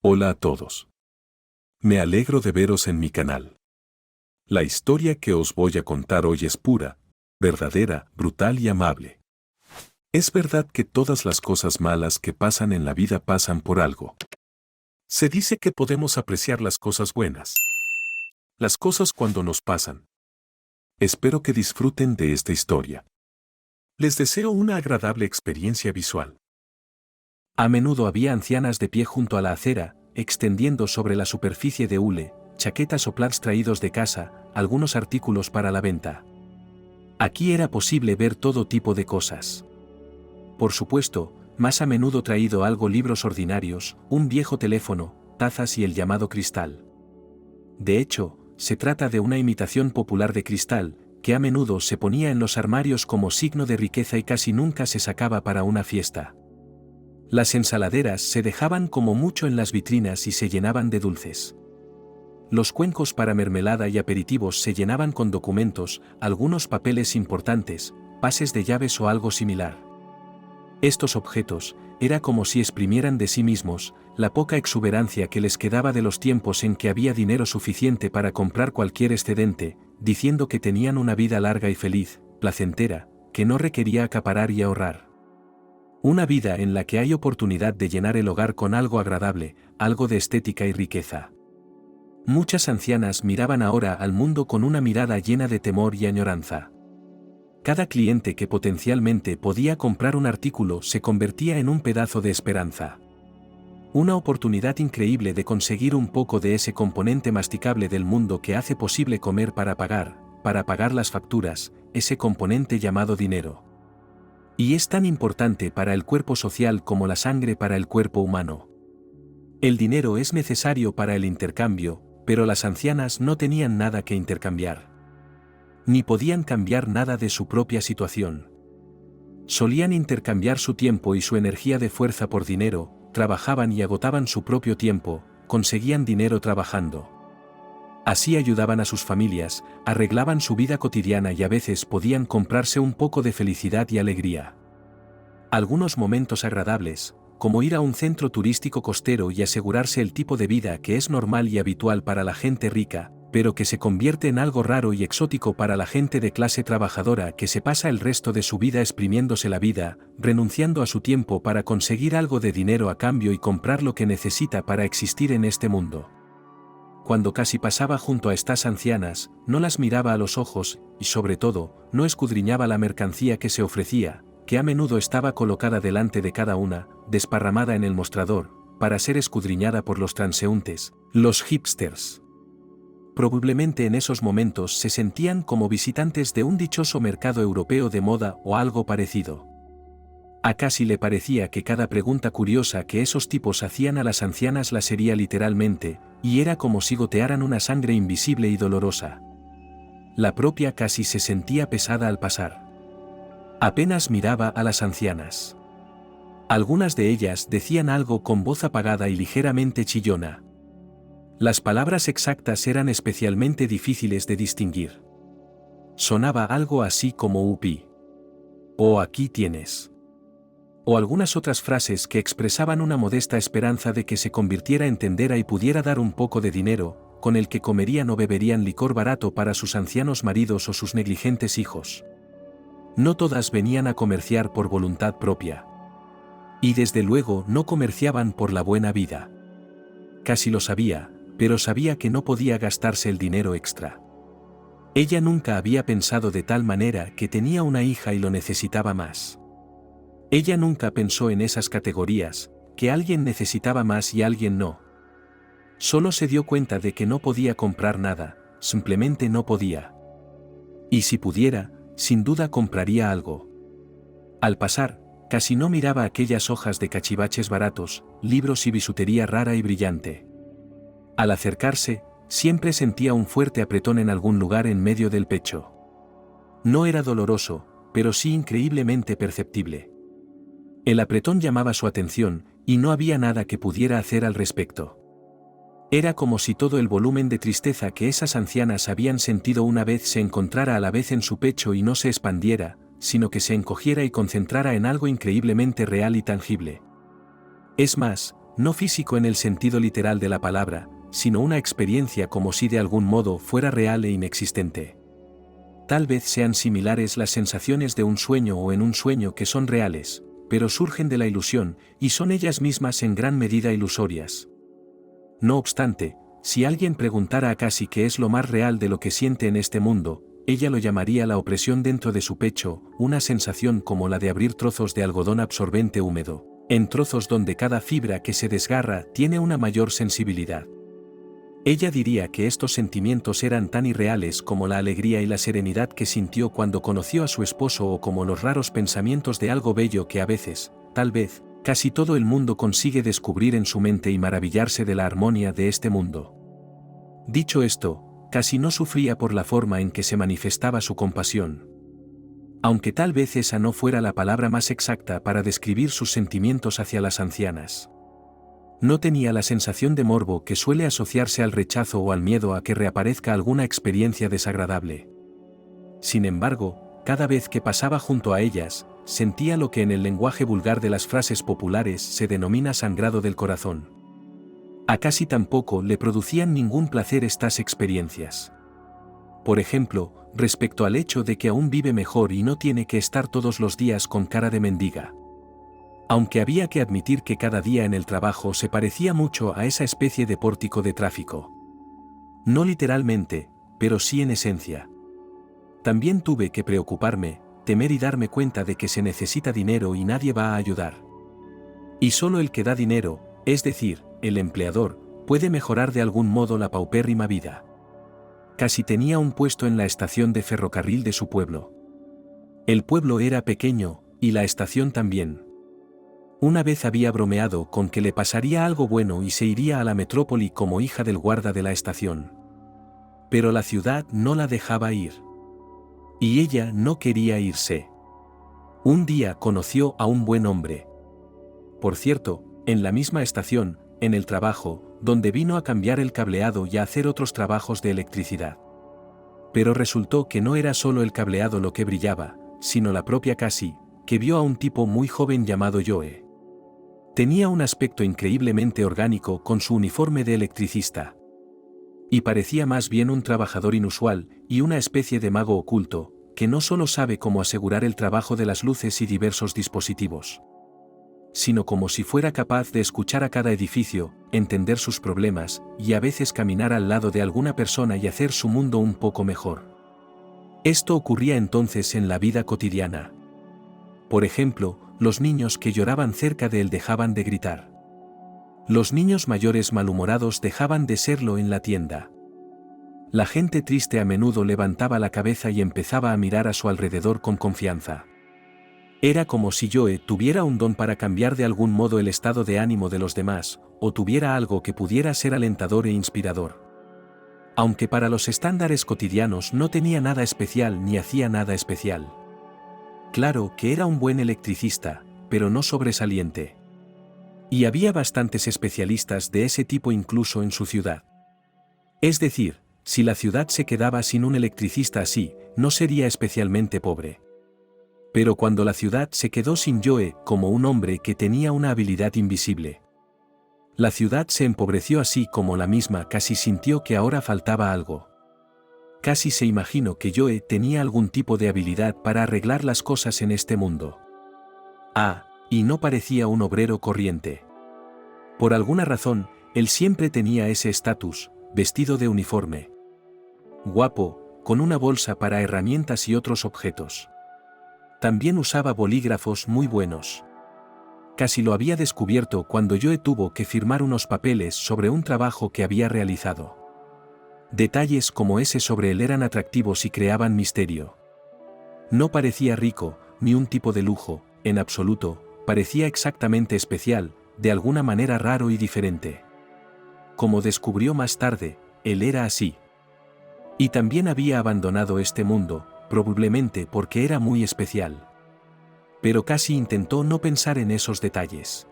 Hola a todos. Me alegro de veros en mi canal. La historia que os voy a contar hoy es pura, verdadera, brutal y amable. Es verdad que todas las cosas malas que pasan en la vida pasan por algo. Se dice que podemos apreciar las cosas buenas. Las cosas cuando nos pasan. Espero que disfruten de esta historia. Les deseo una agradable experiencia visual. A menudo había ancianas de pie junto a la acera, extendiendo sobre la superficie de hule, chaquetas o plats traídos de casa, algunos artículos para la venta. Aquí era posible ver todo tipo de cosas. Por supuesto, más a menudo traído algo libros ordinarios, un viejo teléfono, tazas y el llamado cristal. De hecho, se trata de una imitación popular de cristal, que a menudo se ponía en los armarios como signo de riqueza y casi nunca se sacaba para una fiesta. Las ensaladeras se dejaban como mucho en las vitrinas y se llenaban de dulces. Los cuencos para mermelada y aperitivos se llenaban con documentos, algunos papeles importantes, pases de llaves o algo similar. Estos objetos, era como si exprimieran de sí mismos, la poca exuberancia que les quedaba de los tiempos en que había dinero suficiente para comprar cualquier excedente, diciendo que tenían una vida larga y feliz, placentera, que no requería acaparar y ahorrar. Una vida en la que hay oportunidad de llenar el hogar con algo agradable, algo de estética y riqueza. Muchas ancianas miraban ahora al mundo con una mirada llena de temor y añoranza. Cada cliente que potencialmente podía comprar un artículo se convertía en un pedazo de esperanza. Una oportunidad increíble de conseguir un poco de ese componente masticable del mundo que hace posible comer para pagar las facturas, ese componente llamado dinero. Y es tan importante para el cuerpo social como la sangre para el cuerpo humano. El dinero es necesario para el intercambio, pero las ancianas no tenían nada que intercambiar. Ni podían cambiar nada de su propia situación. Solían intercambiar su tiempo y su energía de fuerza por dinero, trabajaban y agotaban su propio tiempo, conseguían dinero trabajando. Así ayudaban a sus familias, arreglaban su vida cotidiana y a veces podían comprarse un poco de felicidad y alegría. Algunos momentos agradables, como ir a un centro turístico costero y asegurarse el tipo de vida que es normal y habitual para la gente rica, pero que se convierte en algo raro y exótico para la gente de clase trabajadora que se pasa el resto de su vida exprimiéndose la vida, renunciando a su tiempo para conseguir algo de dinero a cambio y comprar lo que necesita para existir en este mundo. Cuando casi pasaba junto a estas ancianas, no las miraba a los ojos, y sobre todo, no escudriñaba la mercancía que se ofrecía, que a menudo estaba colocada delante de cada una, desparramada en el mostrador, para ser escudriñada por los transeúntes, los hipsters. Probablemente en esos momentos se sentían como visitantes de un dichoso mercado europeo de moda o algo parecido. A casi le parecía que cada pregunta curiosa que esos tipos hacían a las ancianas la sería literalmente, y era como si gotearan una sangre invisible y dolorosa. La propia casi se sentía pesada al pasar. Apenas miraba a las ancianas. Algunas de ellas decían algo con voz apagada y ligeramente chillona. Las palabras exactas eran especialmente difíciles de distinguir. Sonaba algo así como upi. O aquí tienes. O algunas otras frases que expresaban una modesta esperanza de que se convirtiera en tendera y pudiera dar un poco de dinero, con el que comerían o beberían licor barato para sus ancianos maridos o sus negligentes hijos. No todas venían a comerciar por voluntad propia. Y desde luego no comerciaban por la buena vida. Casi lo sabía, pero sabía que no podía gastarse el dinero extra. Ella nunca había pensado de tal manera que tenía una hija y lo necesitaba más. Ella nunca pensó en esas categorías, que alguien necesitaba más y alguien no. Solo se dio cuenta de que no podía comprar nada, simplemente no podía. Y si pudiera, sin duda compraría algo. Al pasar, casi no miraba aquellas hojas de cachivaches baratos, libros y bisutería rara y brillante. Al acercarse, siempre sentía un fuerte apretón en algún lugar en medio del pecho. No era doloroso, pero sí increíblemente perceptible. El apretón llamaba su atención, y no había nada que pudiera hacer al respecto. Era como si todo el volumen de tristeza que esas ancianas habían sentido una vez se encontrara a la vez en su pecho y no se expandiera, sino que se encogiera y concentrara en algo increíblemente real y tangible. Es más, no físico en el sentido literal de la palabra, sino una experiencia como si de algún modo fuera real e inexistente. Tal vez sean similares las sensaciones de un sueño o en un sueño que son reales, pero surgen de la ilusión, y son ellas mismas en gran medida ilusorias. No obstante, si alguien preguntara a Cassie qué es lo más real de lo que siente en este mundo, ella lo llamaría la opresión dentro de su pecho, una sensación como la de abrir trozos de algodón absorbente húmedo, en trozos donde cada fibra que se desgarra tiene una mayor sensibilidad. Ella diría que estos sentimientos eran tan irreales como la alegría y la serenidad que sintió cuando conoció a su esposo o como los raros pensamientos de algo bello que a veces, tal vez, casi todo el mundo consigue descubrir en su mente y maravillarse de la armonía de este mundo. Dicho esto, Cassie no sufría por la forma en que se manifestaba su compasión. Aunque tal vez esa no fuera la palabra más exacta para describir sus sentimientos hacia las ancianas. No tenía la sensación de morbo que suele asociarse al rechazo o al miedo a que reaparezca alguna experiencia desagradable. Sin embargo, cada vez que pasaba junto a ellas, sentía lo que en el lenguaje vulgar de las frases populares se denomina sangrado del corazón. A Cassie tampoco le producían ningún placer estas experiencias. Por ejemplo, respecto al hecho de que aún vive mejor y no tiene que estar todos los días con cara de mendiga. Aunque había que admitir que cada día en el trabajo se parecía mucho a esa especie de pórtico de tráfico. No literalmente, pero sí en esencia. También tuve que preocuparme, temer y darme cuenta de que se necesita dinero y nadie va a ayudar. Y solo el que da dinero, es decir, el empleador, puede mejorar de algún modo la paupérrima vida. Cassie tenía un puesto en la estación de ferrocarril de su pueblo. El pueblo era pequeño, y la estación también. Una vez había bromeado con que le pasaría algo bueno y se iría a la metrópoli como hija del guarda de la estación. Pero la ciudad no la dejaba ir. Y ella no quería irse. Un día conoció a un buen hombre. Por cierto, en la misma estación, en el trabajo, donde vino a cambiar el cableado y a hacer otros trabajos de electricidad. Pero resultó que no era solo el cableado lo que brillaba, sino la propia Cassie, que vio a un tipo muy joven llamado Joe. Tenía un aspecto increíblemente orgánico con su uniforme de electricista. Y parecía más bien un trabajador inusual, y una especie de mago oculto, que no solo sabe cómo asegurar el trabajo de las luces y diversos dispositivos, sino como si fuera capaz de escuchar a cada edificio, entender sus problemas, y a veces caminar al lado de alguna persona y hacer su mundo un poco mejor. Esto ocurría entonces en la vida cotidiana. Por ejemplo, los niños que lloraban cerca de él dejaban de gritar. Los niños mayores malhumorados dejaban de serlo en la tienda. La gente triste a menudo levantaba la cabeza y empezaba a mirar a su alrededor con confianza. Era como si Joe tuviera un don para cambiar de algún modo el estado de ánimo de los demás, o tuviera algo que pudiera ser alentador e inspirador. Aunque para los estándares cotidianos no tenía nada especial ni hacía nada especial. Claro que era un buen electricista, pero no sobresaliente. Y había bastantes especialistas de ese tipo incluso en su ciudad. Es decir, si la ciudad se quedaba sin un electricista así, no sería especialmente pobre. Pero cuando la ciudad se quedó sin Joe como un hombre que tenía una habilidad invisible, la ciudad se empobreció así como la misma Cassie sintió que ahora faltaba algo. Cassie se imaginó que Joe tenía algún tipo de habilidad para arreglar las cosas en este mundo. Y no parecía un obrero corriente. Por alguna razón, él siempre tenía ese estatus, vestido de uniforme. Guapo, con una bolsa para herramientas y otros objetos. También usaba bolígrafos muy buenos. Cassie lo había descubierto cuando Joe tuvo que firmar unos papeles sobre un trabajo que había realizado. Detalles como ese sobre él eran atractivos y creaban misterio. No parecía rico, ni un tipo de lujo, en absoluto, parecía exactamente especial, de alguna manera raro y diferente. Como descubrió más tarde, él era así. Y también había abandonado este mundo, probablemente porque era muy especial. Pero Cassie intentó no pensar en esos detalles.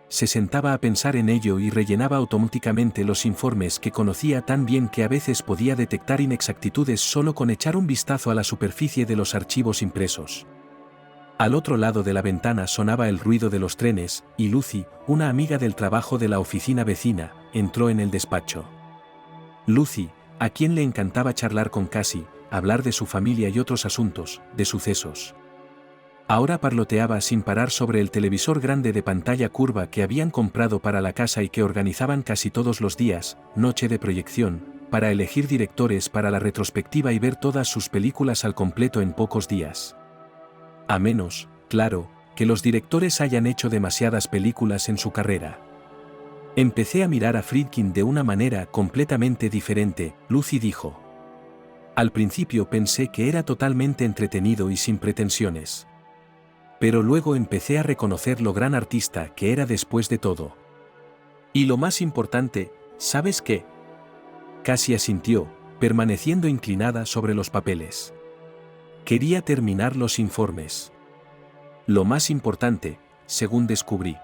Se sentaba a pensar en ello y rellenaba automáticamente los informes que conocía tan bien que a veces podía detectar inexactitudes solo con echar un vistazo a la superficie de los archivos impresos. Al otro lado de la ventana sonaba el ruido de los trenes, y Lucy, una amiga del trabajo de la oficina vecina, entró en el despacho. Lucy, a quien le encantaba charlar con Cassie, hablar de su familia y otros asuntos, de sucesos. Ahora parloteaba sin parar sobre el televisor grande de pantalla curva que habían comprado para la casa y que organizaban casi todos los días, noche de proyección, para elegir directores para la retrospectiva y ver todas sus películas al completo en pocos días. A menos, claro, que los directores hayan hecho demasiadas películas en su carrera. Empecé a mirar a Friedkin de una manera completamente diferente, Lucy dijo. Al principio pensé que era totalmente entretenido y sin pretensiones. Pero luego empecé a reconocer lo gran artista que era después de todo. Y lo más importante, ¿sabes qué? Cassie asintió, permaneciendo inclinada sobre los papeles. Quería terminar los informes. Lo más importante, según descubrí.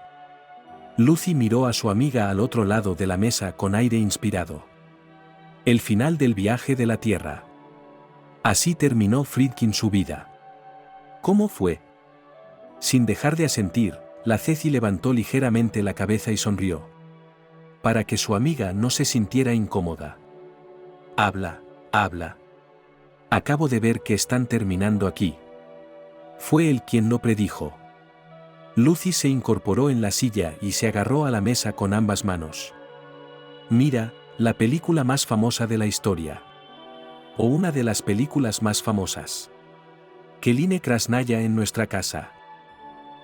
Lucy miró a su amiga al otro lado de la mesa con aire inspirado. El final del viaje de la Tierra. Así terminó Friedkin su vida. ¿Cómo fue? Sin dejar de asentir, la Ceci levantó ligeramente la cabeza y sonrió. Para que su amiga no se sintiera incómoda. Habla, habla. Acabo de ver que están terminando aquí. Fue él quien lo predijo. Lucy se incorporó en la silla y se agarró a la mesa con ambas manos. Mira, la película más famosa de la historia. O una de las películas más famosas. Keline Krasnaya en nuestra casa.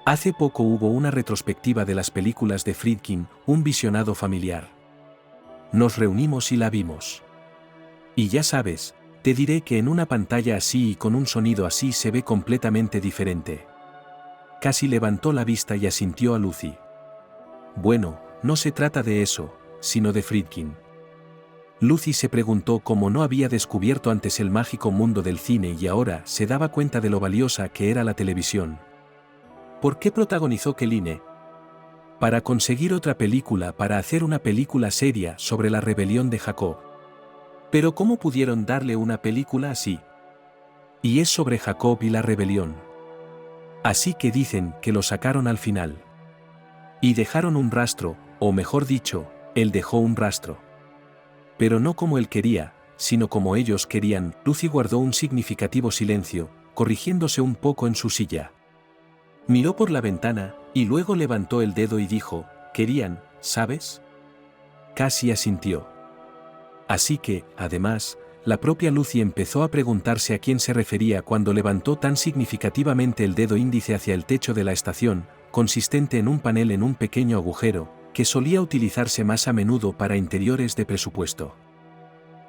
Hace poco hubo una retrospectiva de las películas de Friedkin, un visionado familiar. Nos reunimos y la vimos. Y ya sabes, te diré que en una pantalla así y con un sonido así se ve completamente diferente. Cassie levantó la vista y asintió a Lucy. Bueno, no se trata de eso, sino de Friedkin. Lucy se preguntó cómo no había descubierto antes el mágico mundo del cine y ahora se daba cuenta de lo valiosa que era la televisión. ¿Por qué protagonizó Keline? Para conseguir otra película, para hacer una película seria sobre la rebelión de Jacob. Pero ¿cómo pudieron darle una película así? Y es sobre Jacob y la rebelión. Así que dicen que lo sacaron al final. Y dejaron un rastro, o mejor dicho, él dejó un rastro. Pero no como él quería, sino como ellos querían. Lucy guardó un significativo silencio, corrigiéndose un poco en su silla. Miró por la ventana, y luego levantó el dedo y dijo, querían, ¿sabes? Cassie asintió. Así que, además, la propia Lucy empezó a preguntarse a quién se refería cuando levantó tan significativamente el dedo índice hacia el techo de la estación, consistente en un panel en un pequeño agujero, que solía utilizarse más a menudo para interiores de presupuesto.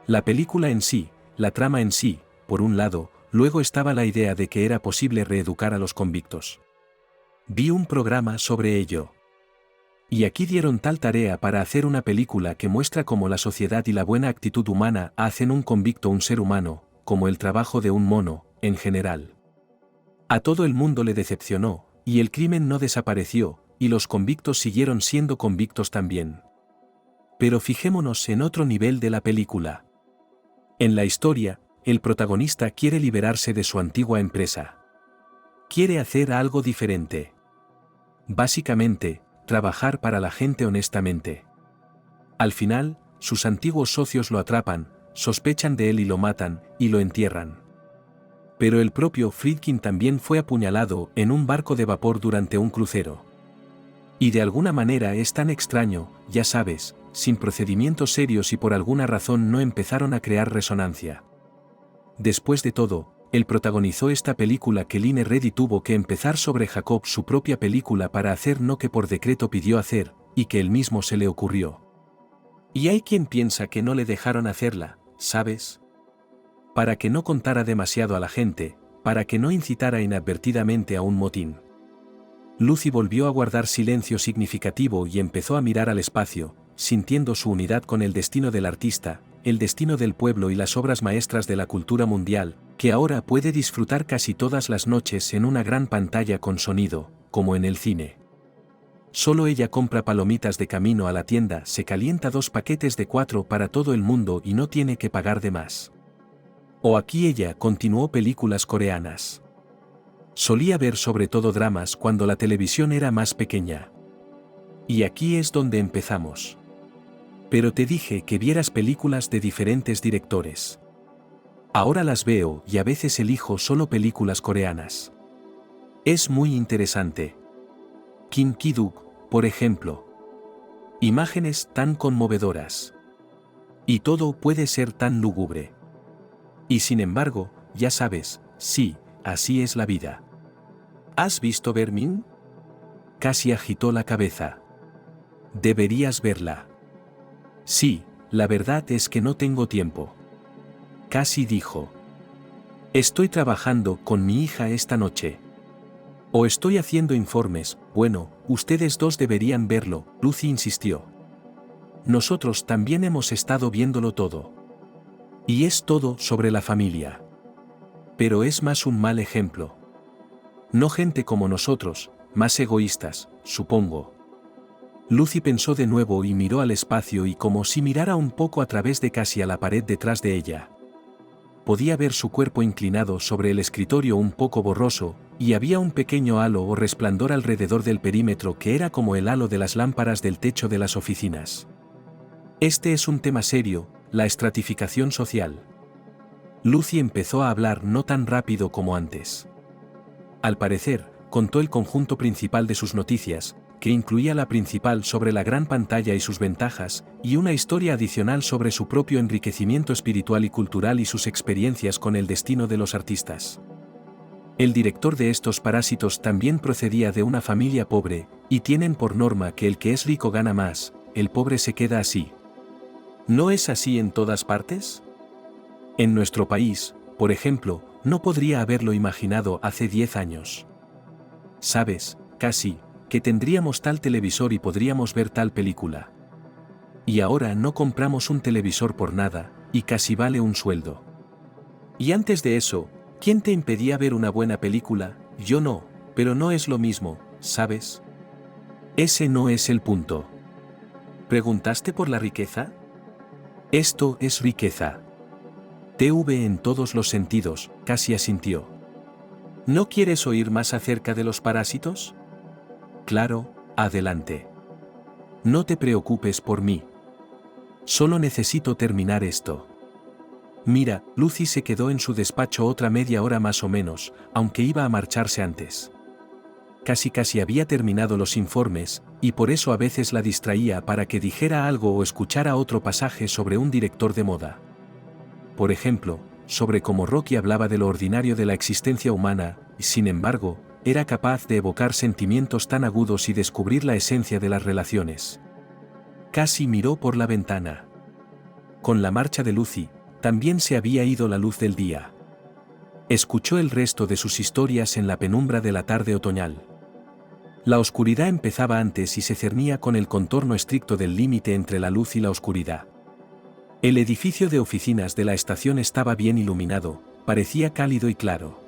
La película en sí, la trama en sí, por un lado, luego estaba la idea de que era posible reeducar a los convictos. Vi un programa sobre ello. Y aquí dieron tal tarea para hacer una película que muestra cómo la sociedad y la buena actitud humana hacen un convicto un ser humano, como el trabajo de un mono, en general. A todo el mundo le decepcionó, y el crimen no desapareció, y los convictos siguieron siendo convictos también. Pero fijémonos en otro nivel de la película. En la historia, el protagonista quiere liberarse de su antigua empresa. Quiere hacer algo diferente. Básicamente, trabajar para la gente honestamente. Al final, sus antiguos socios lo atrapan, sospechan de él y lo matan, y lo entierran. Pero el propio Friedkin también fue apuñalado en un barco de vapor durante un crucero. Y de alguna manera es tan extraño, ya sabes, sin procedimientos serios y por alguna razón no empezaron a crear resonancia. Después de todo, él protagonizó esta película que Line Reddy tuvo que empezar sobre Jacob su propia película para hacer no que por decreto pidió hacer, y que él mismo se le ocurrió. Y hay quien piensa que no le dejaron hacerla, ¿sabes? Para que no contara demasiado a la gente, para que no incitara inadvertidamente a un motín. Lucy volvió a guardar silencio significativo y empezó a mirar al espacio, sintiendo su unidad con el destino del artista, el destino del pueblo y las obras maestras de la cultura mundial, que ahora puede disfrutar casi todas las noches en una gran pantalla con sonido, como en el cine. Solo ella compra palomitas de camino a la tienda, se calienta 2 paquetes de 4 para todo el mundo y no tiene que pagar de más. O aquí ella continuó películas coreanas. Solía ver sobre todo dramas cuando la televisión era más pequeña. Y aquí es donde empezamos. Pero te dije que vieras películas de diferentes directores. Ahora las veo y a veces elijo solo películas coreanas. Es muy interesante. Kim Ki-duk, por ejemplo. Imágenes tan conmovedoras. Y todo puede ser tan lúgubre. Y sin embargo, ya sabes, sí, así es la vida. ¿Has visto Vermin? Casi agitó la cabeza. Deberías verla. Sí, la verdad es que no tengo tiempo. Casi dijo. Estoy trabajando con mi hija esta noche. O estoy haciendo informes. Bueno, ustedes dos deberían verlo, Lucy insistió. Nosotros también hemos estado viéndolo todo. Y es todo sobre la familia. Pero es más un mal ejemplo. No gente como nosotros, más egoístas, supongo. Lucy pensó de nuevo y miró al espacio y como si mirara un poco a través de casi a la pared detrás de ella. Podía ver su cuerpo inclinado sobre el escritorio un poco borroso, y había un pequeño halo o resplandor alrededor del perímetro que era como el halo de las lámparas del techo de las oficinas. Este es un tema serio, la estratificación social. Lucy empezó a hablar no tan rápido como antes. Al parecer, contó el conjunto principal de sus noticias, que incluía la principal sobre la gran pantalla y sus ventajas, y una historia adicional sobre su propio enriquecimiento espiritual y cultural y sus experiencias con el destino de los artistas. El director de estos parásitos también procedía de una familia pobre, y tienen por norma que el que es rico gana más, el pobre se queda así. ¿No es así en todas partes? En nuestro país, por ejemplo, no podría haberlo imaginado hace 10 años. ¿Sabes, casi, que tendríamos tal televisor y podríamos ver tal película? Y ahora no compramos un televisor por nada, y casi vale un sueldo. Y antes de eso, ¿quién te impedía ver una buena película? Yo no, pero no es lo mismo, ¿sabes? Ese no es el punto. ¿Preguntaste por la riqueza? Esto es riqueza. TV en todos los sentidos, casi asintió. ¿No quieres oír más acerca de los parásitos? Claro, adelante. No te preocupes por mí. Solo necesito terminar esto. Mira, Lucy se quedó en su despacho otra media hora más o menos, aunque iba a marcharse antes. Casi había terminado los informes, y por eso a veces la distraía para que dijera algo o escuchara otro pasaje sobre un director de moda. Por ejemplo, sobre cómo Rocky hablaba de lo ordinario de la existencia humana, y sin embargo, era capaz de evocar sentimientos tan agudos y descubrir la esencia de las relaciones. Casi miró por la ventana. Con la marcha de Lucy, también se había ido la luz del día. Escuchó el resto de sus historias en la penumbra de la tarde otoñal. La oscuridad empezaba antes y se cernía con el contorno estricto del límite entre la luz y la oscuridad. El edificio de oficinas de la estación estaba bien iluminado, parecía cálido y claro.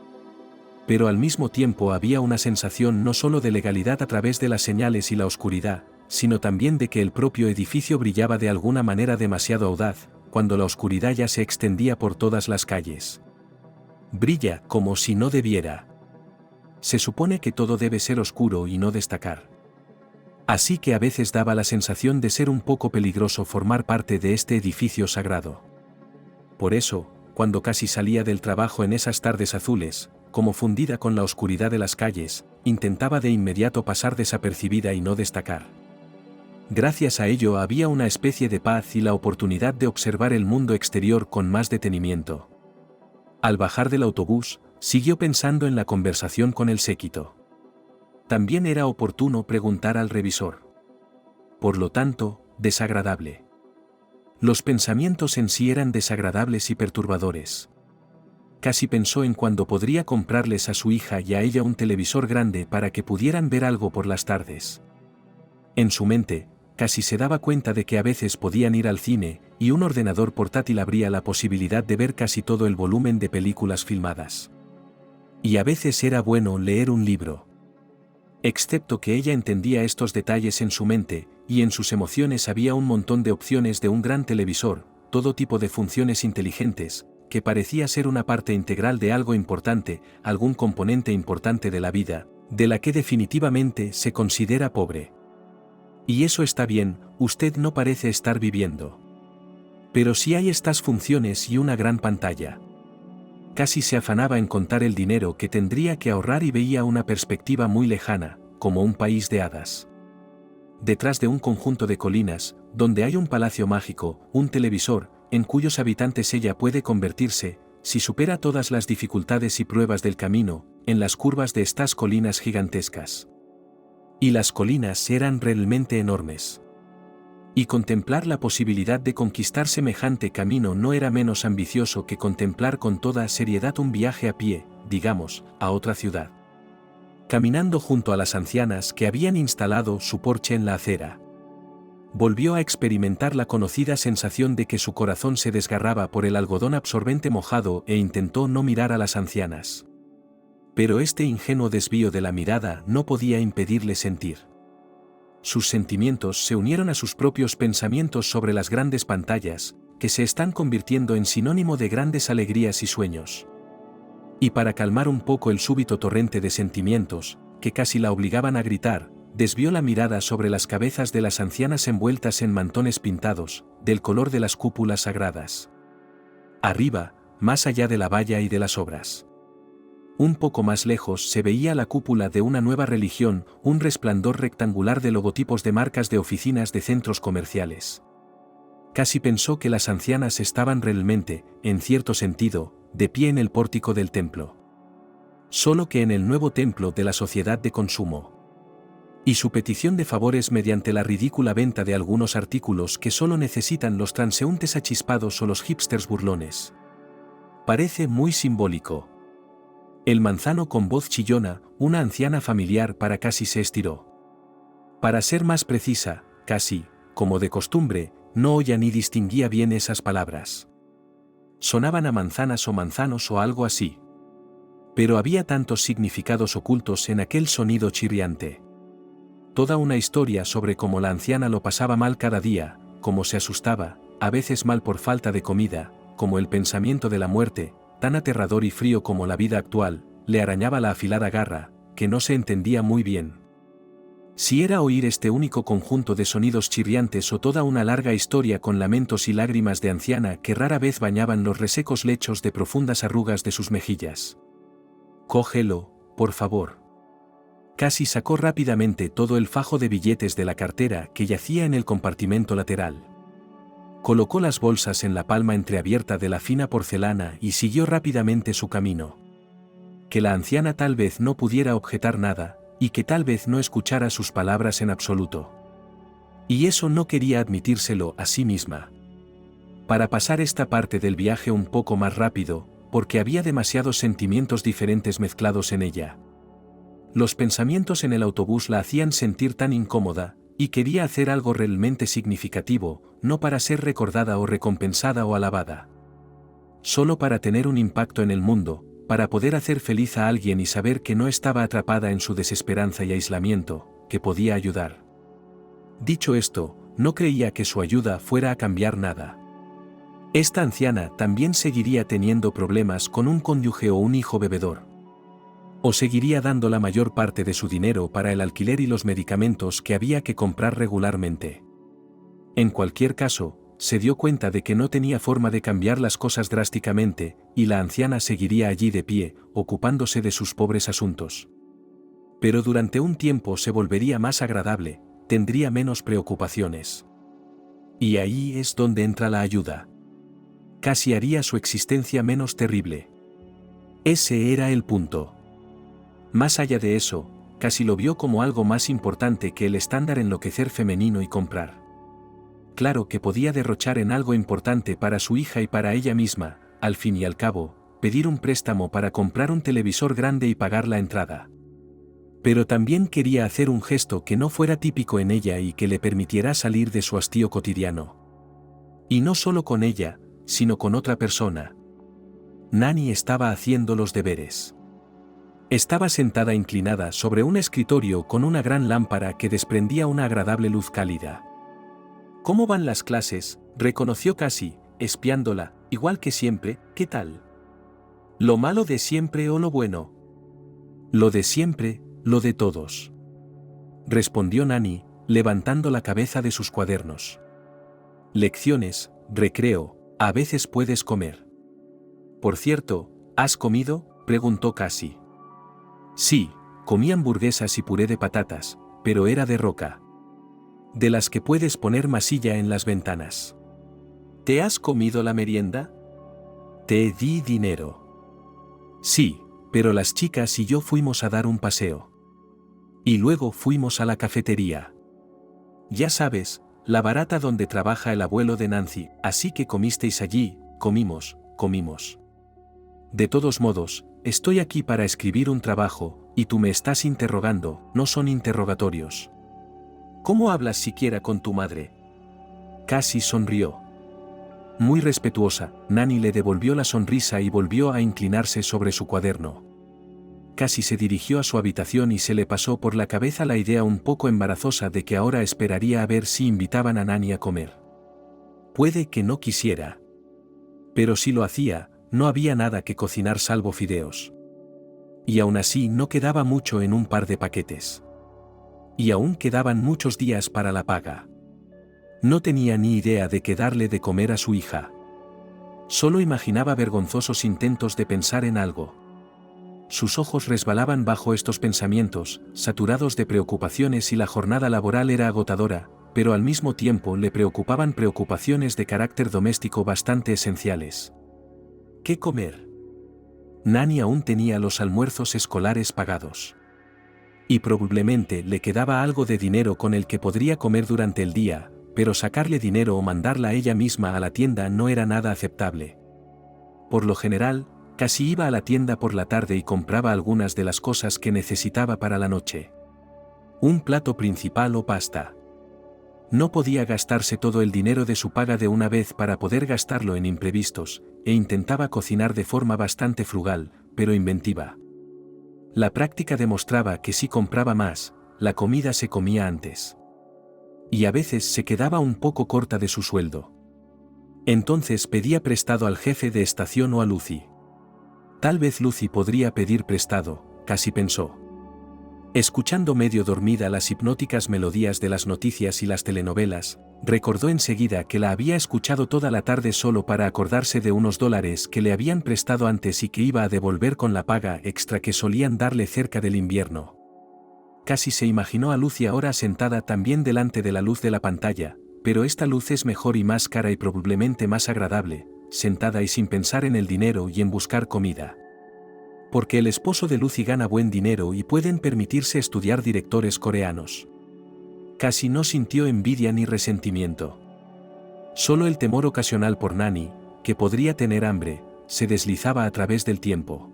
Pero al mismo tiempo había una sensación no solo de legalidad a través de las señales y la oscuridad, sino también de que el propio edificio brillaba de alguna manera demasiado audaz, cuando la oscuridad ya se extendía por todas las calles. Brilla como si no debiera. Se supone que todo debe ser oscuro y no destacar. Así que a veces daba la sensación de ser un poco peligroso formar parte de este edificio sagrado. Por eso, cuando casi salía del trabajo en esas tardes azules, como fundida con la oscuridad de las calles, intentaba de inmediato pasar desapercibida y no destacar. Gracias a ello había una especie de paz y la oportunidad de observar el mundo exterior con más detenimiento. Al bajar del autobús, siguió pensando en la conversación con el séquito. También era oportuno preguntar al revisor. Por lo tanto, desagradable. Los pensamientos en sí eran desagradables y perturbadores. Casi pensó en cuándo podría comprarles a su hija y a ella un televisor grande para que pudieran ver algo por las tardes. En su mente, casi se daba cuenta de que a veces podían ir al cine, y un ordenador portátil abría la posibilidad de ver casi todo el volumen de películas filmadas. Y a veces era bueno leer un libro. Excepto que ella entendía estos detalles en su mente, y en sus emociones había un montón de opciones de un gran televisor, todo tipo de funciones inteligentes, que parecía ser una parte integral de algo importante, algún componente importante de la vida, de la que definitivamente se considera pobre. Y eso está bien, usted no parece estar viviendo. Pero sí hay estas funciones y una gran pantalla. Casi se afanaba en contar el dinero que tendría que ahorrar y veía una perspectiva muy lejana, como un país de hadas. Detrás de un conjunto de colinas, donde hay un palacio mágico, un televisor, en cuyos habitantes ella puede convertirse, si supera todas las dificultades y pruebas del camino, en las curvas de estas colinas gigantescas. Y las colinas eran realmente enormes. Y contemplar la posibilidad de conquistar semejante camino no era menos ambicioso que contemplar con toda seriedad un viaje a pie, digamos, a otra ciudad. Caminando junto a las ancianas que habían instalado su porche en la acera. Volvió a experimentar la conocida sensación de que su corazón se desgarraba por el algodón absorbente mojado e intentó no mirar a las ancianas. Pero este ingenuo desvío de la mirada no podía impedirle sentir. Sus sentimientos se unieron a sus propios pensamientos sobre las grandes pantallas, que se están convirtiendo en sinónimo de grandes alegrías y sueños. Y para calmar un poco el súbito torrente de sentimientos, que casi la obligaban a gritar, desvió la mirada sobre las cabezas de las ancianas envueltas en mantones pintados, del color de las cúpulas sagradas. Arriba, más allá de la valla y de las obras. Un poco más lejos se veía la cúpula de una nueva religión, un resplandor rectangular de logotipos de marcas de oficinas de centros comerciales. Casi pensó que las ancianas estaban realmente, en cierto sentido, de pie en el pórtico del templo. Solo que en el nuevo templo de la sociedad de consumo. Y su petición de favores mediante la ridícula venta de algunos artículos que solo necesitan los transeúntes achispados o los hipsters burlones. Parece muy simbólico. El manzano con voz chillona, una anciana familiar para casi se estiró. Para ser más precisa, casi, como de costumbre, no oía ni distinguía bien esas palabras. Sonaban a manzanas o manzanos o algo así. Pero había tantos significados ocultos en aquel sonido chirriante. Toda una historia sobre cómo la anciana lo pasaba mal cada día, cómo se asustaba, a veces mal por falta de comida, como el pensamiento de la muerte, tan aterrador y frío como la vida actual, le arañaba la afilada garra, que no se entendía muy bien. Si era oír este único conjunto de sonidos chirriantes o toda una larga historia con lamentos y lágrimas de anciana que rara vez bañaban los resecos lechos de profundas arrugas de sus mejillas. «Cógelo, por favor». Casi sacó rápidamente todo el fajo de billetes de la cartera que yacía en el compartimento lateral. Colocó las bolsas en la palma entreabierta de la fina porcelana y siguió rápidamente su camino. Que la anciana tal vez no pudiera objetar nada, y que tal vez no escuchara sus palabras en absoluto. Y eso no quería admitírselo a sí misma. Para pasar esta parte del viaje un poco más rápido, porque había demasiados sentimientos diferentes mezclados en ella. Los pensamientos en el autobús la hacían sentir tan incómoda, y quería hacer algo realmente significativo, no para ser recordada o recompensada o alabada. Solo para tener un impacto en el mundo, para poder hacer feliz a alguien y saber que no estaba atrapada en su desesperanza y aislamiento, que podía ayudar. Dicho esto, no creía que su ayuda fuera a cambiar nada. Esta anciana también seguiría teniendo problemas con un cónyuge o un hijo bebedor. O seguiría dando la mayor parte de su dinero para el alquiler y los medicamentos que había que comprar regularmente. En cualquier caso, se dio cuenta de que no tenía forma de cambiar las cosas drásticamente, y la anciana seguiría allí de pie, ocupándose de sus pobres asuntos. Pero durante un tiempo se volvería más agradable, tendría menos preocupaciones. Y ahí es donde entra la ayuda. Casi haría su existencia menos terrible. Ese era el punto. Más allá de eso, casi lo vio como algo más importante que el estándar enloquecer femenino y comprar. Claro que podía derrochar en algo importante para su hija y para ella misma, al fin y al cabo, pedir un préstamo para comprar un televisor grande y pagar la entrada. Pero también quería hacer un gesto que no fuera típico en ella y que le permitiera salir de su hastío cotidiano. Y no solo con ella, sino con otra persona. Nani estaba haciendo los deberes. Estaba sentada inclinada sobre un escritorio con una gran lámpara que desprendía una agradable luz cálida. «¿Cómo van las clases?», reconoció casi, espiándola, Igual que siempre, ¿qué tal? ¿Lo malo de siempre o lo bueno? Lo de siempre, lo de todos. Respondió Nani, levantando la cabeza de sus cuadernos. Lecciones, recreo, a veces puedes comer. Por cierto, ¿has comido?, preguntó Cassie. Sí, comí hamburguesas y puré de patatas, pero era de roca. De las que puedes poner masilla en las ventanas. ¿Te has comido la merienda? Te di dinero. Sí, pero las chicas y yo fuimos a dar un paseo. Y luego fuimos a la cafetería. Ya sabes, la barata donde trabaja el abuelo de Nancy, así que comisteis allí, comimos. De todos modos, estoy aquí para escribir un trabajo, y tú me estás interrogando, no son interrogatorios. ¿Cómo hablas siquiera con tu madre? Cassie sonrió. Muy respetuosa, Nani le devolvió la sonrisa y volvió a inclinarse sobre su cuaderno. Cassie se dirigió a su habitación y se le pasó por la cabeza la idea un poco embarazosa de que ahora esperaría a ver si invitaban a Nani a comer. Puede que no quisiera. Pero si lo hacía, no había nada que cocinar salvo fideos. Y aún así no quedaba mucho en un par de paquetes. Y aún quedaban muchos días para la paga. No tenía ni idea de qué darle de comer a su hija. Solo imaginaba vergonzosos intentos de pensar en algo. Sus ojos resbalaban bajo estos pensamientos, saturados de preocupaciones, y la jornada laboral era agotadora, pero al mismo tiempo le preocupaban preocupaciones de carácter doméstico bastante esenciales. ¿Qué comer? Nani aún tenía los almuerzos escolares pagados. Y probablemente le quedaba algo de dinero con el que podría comer durante el día, pero sacarle dinero o mandarla ella misma a la tienda no era nada aceptable. Por lo general, casi iba a la tienda por la tarde y compraba algunas de las cosas que necesitaba para la noche. Un plato principal o pasta. No podía gastarse todo el dinero de su paga de una vez para poder gastarlo en imprevistos, e intentaba cocinar de forma bastante frugal, pero inventiva. La práctica demostraba que si compraba más, la comida se comía antes. Y a veces se quedaba un poco corta de su sueldo. Entonces pedía prestado al jefe de estación o a Lucy. Tal vez Lucy podría pedir prestado, Cassie pensó. Escuchando medio dormida las hipnóticas melodías de las noticias y las telenovelas, recordó enseguida que la había escuchado toda la tarde solo para acordarse de unos dólares que le habían prestado antes y que iba a devolver con la paga extra que solían darle cerca del invierno. Casi se imaginó a Lucy ahora sentada también delante de la luz de la pantalla, pero esta luz es mejor y más cara y probablemente más agradable, sentada y sin pensar en el dinero y en buscar comida. Porque el esposo de Lucy gana buen dinero y pueden permitirse estudiar directores coreanos. Casi no sintió envidia ni resentimiento. Solo el temor ocasional por Nani, que podría tener hambre, se deslizaba a través del tiempo.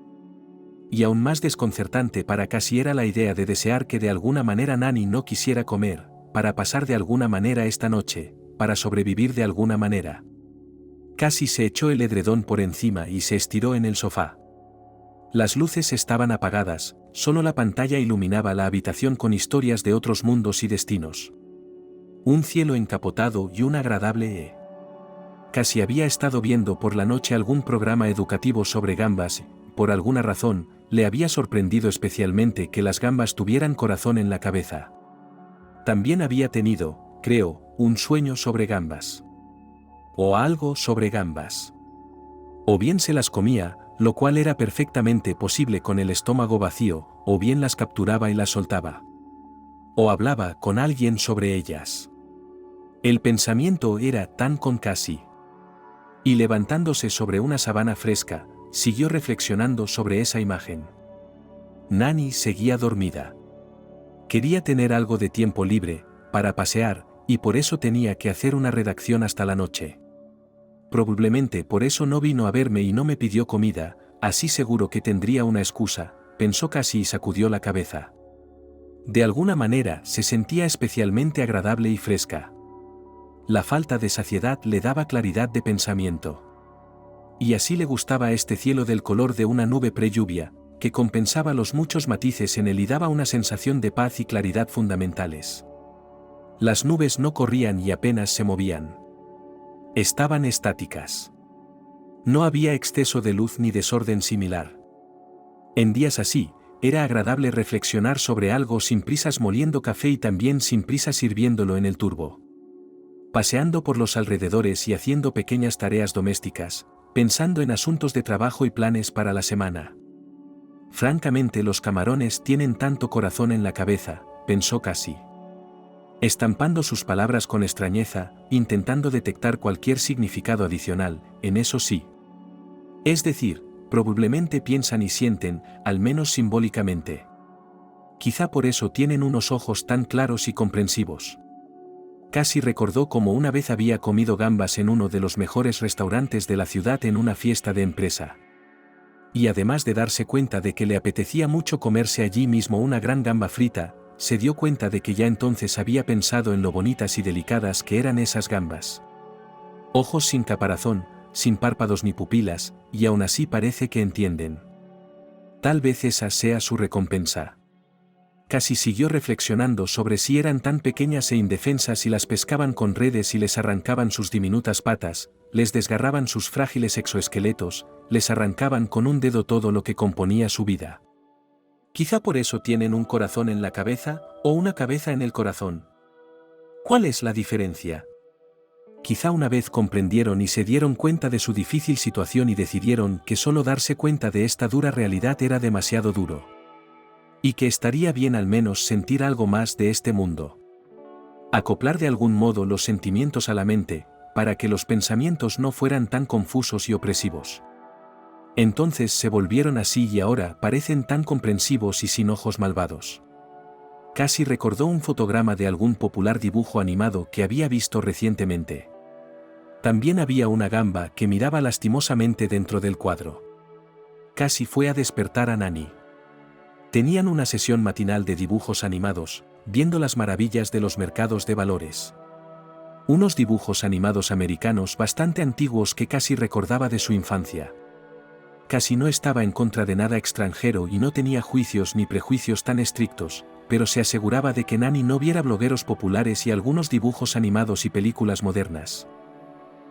Y aún más desconcertante para Cassie era la idea de desear que de alguna manera Nani no quisiera comer, para pasar de alguna manera esta noche, para sobrevivir de alguna manera. Cassie se echó el edredón por encima y se estiró en el sofá. Las luces estaban apagadas, solo la pantalla iluminaba la habitación con historias de otros mundos y destinos. Un cielo encapotado y un agradable Cassie había estado viendo por la noche algún programa educativo sobre gambas. Por alguna razón, le había sorprendido especialmente que las gambas tuvieran corazón en la cabeza. También había tenido, creo, un sueño sobre gambas. O algo sobre gambas. O bien se las comía, lo cual era perfectamente posible con el estómago vacío, o bien las capturaba y las soltaba. O hablaba con alguien sobre ellas. El pensamiento era tan con Cassie. Y levantándose sobre una sabana fresca, siguió reflexionando sobre esa imagen. Nani seguía dormida. Quería tener algo de tiempo libre, para pasear, y por eso tenía que hacer una redacción hasta la noche. Probablemente por eso no vino a verme y no me pidió comida, así seguro que tendría una excusa, pensó Cassie y sacudió la cabeza. De alguna manera se sentía especialmente agradable y fresca. La falta de saciedad le daba claridad de pensamiento. Y así le gustaba este cielo del color de una nube pre-lluvia, que compensaba los muchos matices en él y daba una sensación de paz y claridad fundamentales. Las nubes no corrían y apenas se movían. Estaban estáticas. No había exceso de luz ni desorden similar. En días así, era agradable reflexionar sobre algo sin prisas moliendo café y también sin prisas sirviéndolo en el turbo. Paseando por los alrededores y haciendo pequeñas tareas domésticas, pensando en asuntos de trabajo y planes para la semana. Francamente, los camarones tienen tanto corazón en la cabeza, pensó Cassie. Estampando sus palabras con extrañeza, intentando detectar cualquier significado adicional, en eso sí. Es decir, probablemente piensan y sienten, al menos simbólicamente. Quizá por eso tienen unos ojos tan claros y comprensivos. Cassie recordó cómo una vez había comido gambas en uno de los mejores restaurantes de la ciudad en una fiesta de empresa. Y además de darse cuenta de que le apetecía mucho comerse allí mismo una gran gamba frita, se dio cuenta de que ya entonces había pensado en lo bonitas y delicadas que eran esas gambas. Ojos sin caparazón, sin párpados ni pupilas, y aún así parece que entienden. Tal vez esa sea su recompensa. Cassie siguió reflexionando sobre si eran tan pequeñas e indefensas y las pescaban con redes y les arrancaban sus diminutas patas, les desgarraban sus frágiles exoesqueletos, les arrancaban con un dedo todo lo que componía su vida. Quizá por eso tienen un corazón en la cabeza, o una cabeza en el corazón. ¿Cuál es la diferencia? Quizá una vez comprendieron y se dieron cuenta de su difícil situación y decidieron que solo darse cuenta de esta dura realidad era demasiado duro. Y que estaría bien al menos sentir algo más de este mundo. Acoplar de algún modo los sentimientos a la mente, para que los pensamientos no fueran tan confusos y opresivos. Entonces se volvieron así y ahora parecen tan comprensivos y sin ojos malvados. Cassie recordó un fotograma de algún popular dibujo animado que había visto recientemente. También había una gamba que miraba lastimosamente dentro del cuadro. Cassie fue a despertar a Nani. Tenían una sesión matinal de dibujos animados, viendo las maravillas de los mercados de valores. Unos dibujos animados americanos bastante antiguos que Cassie recordaba de su infancia. Cassie no estaba en contra de nada extranjero y no tenía juicios ni prejuicios tan estrictos, pero se aseguraba de que Nani no viera blogueros populares y algunos dibujos animados y películas modernas.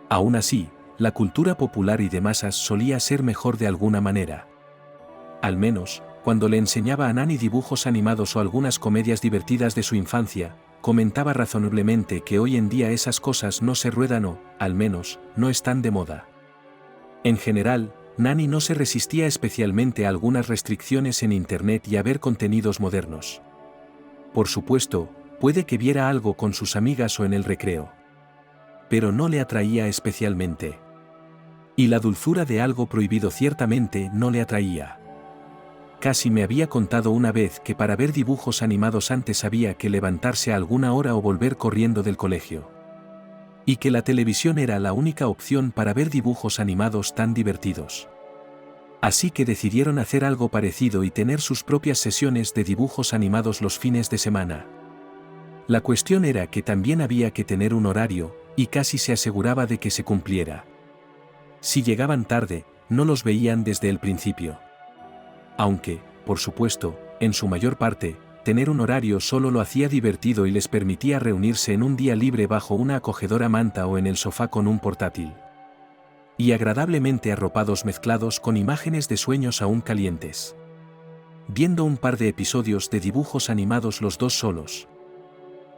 Aún así, la cultura popular y de masas solía ser mejor de alguna manera. Al menos, cuando le enseñaba a Nani dibujos animados o algunas comedias divertidas de su infancia, comentaba razonablemente que hoy en día esas cosas no se ruedan o, al menos, no están de moda. En general, Nani no se resistía especialmente a algunas restricciones en Internet y a ver contenidos modernos. Por supuesto, puede que viera algo con sus amigas o en el recreo. Pero no le atraía especialmente. Y la dulzura de algo prohibido ciertamente no le atraía. Cassie me había contado una vez que para ver dibujos animados antes había que levantarse a alguna hora o volver corriendo del colegio. Y que la televisión era la única opción para ver dibujos animados tan divertidos. Así que decidieron hacer algo parecido y tener sus propias sesiones de dibujos animados los fines de semana. La cuestión era que también había que tener un horario, y Cassie se aseguraba de que se cumpliera. Si llegaban tarde, no los veían desde el principio. Aunque, por supuesto, en su mayor parte, tener un horario solo lo hacía divertido y les permitía reunirse en un día libre bajo una acogedora manta o en el sofá con un portátil. Y agradablemente arropados mezclados con imágenes de sueños aún calientes. Viendo un par de episodios de dibujos animados los dos solos.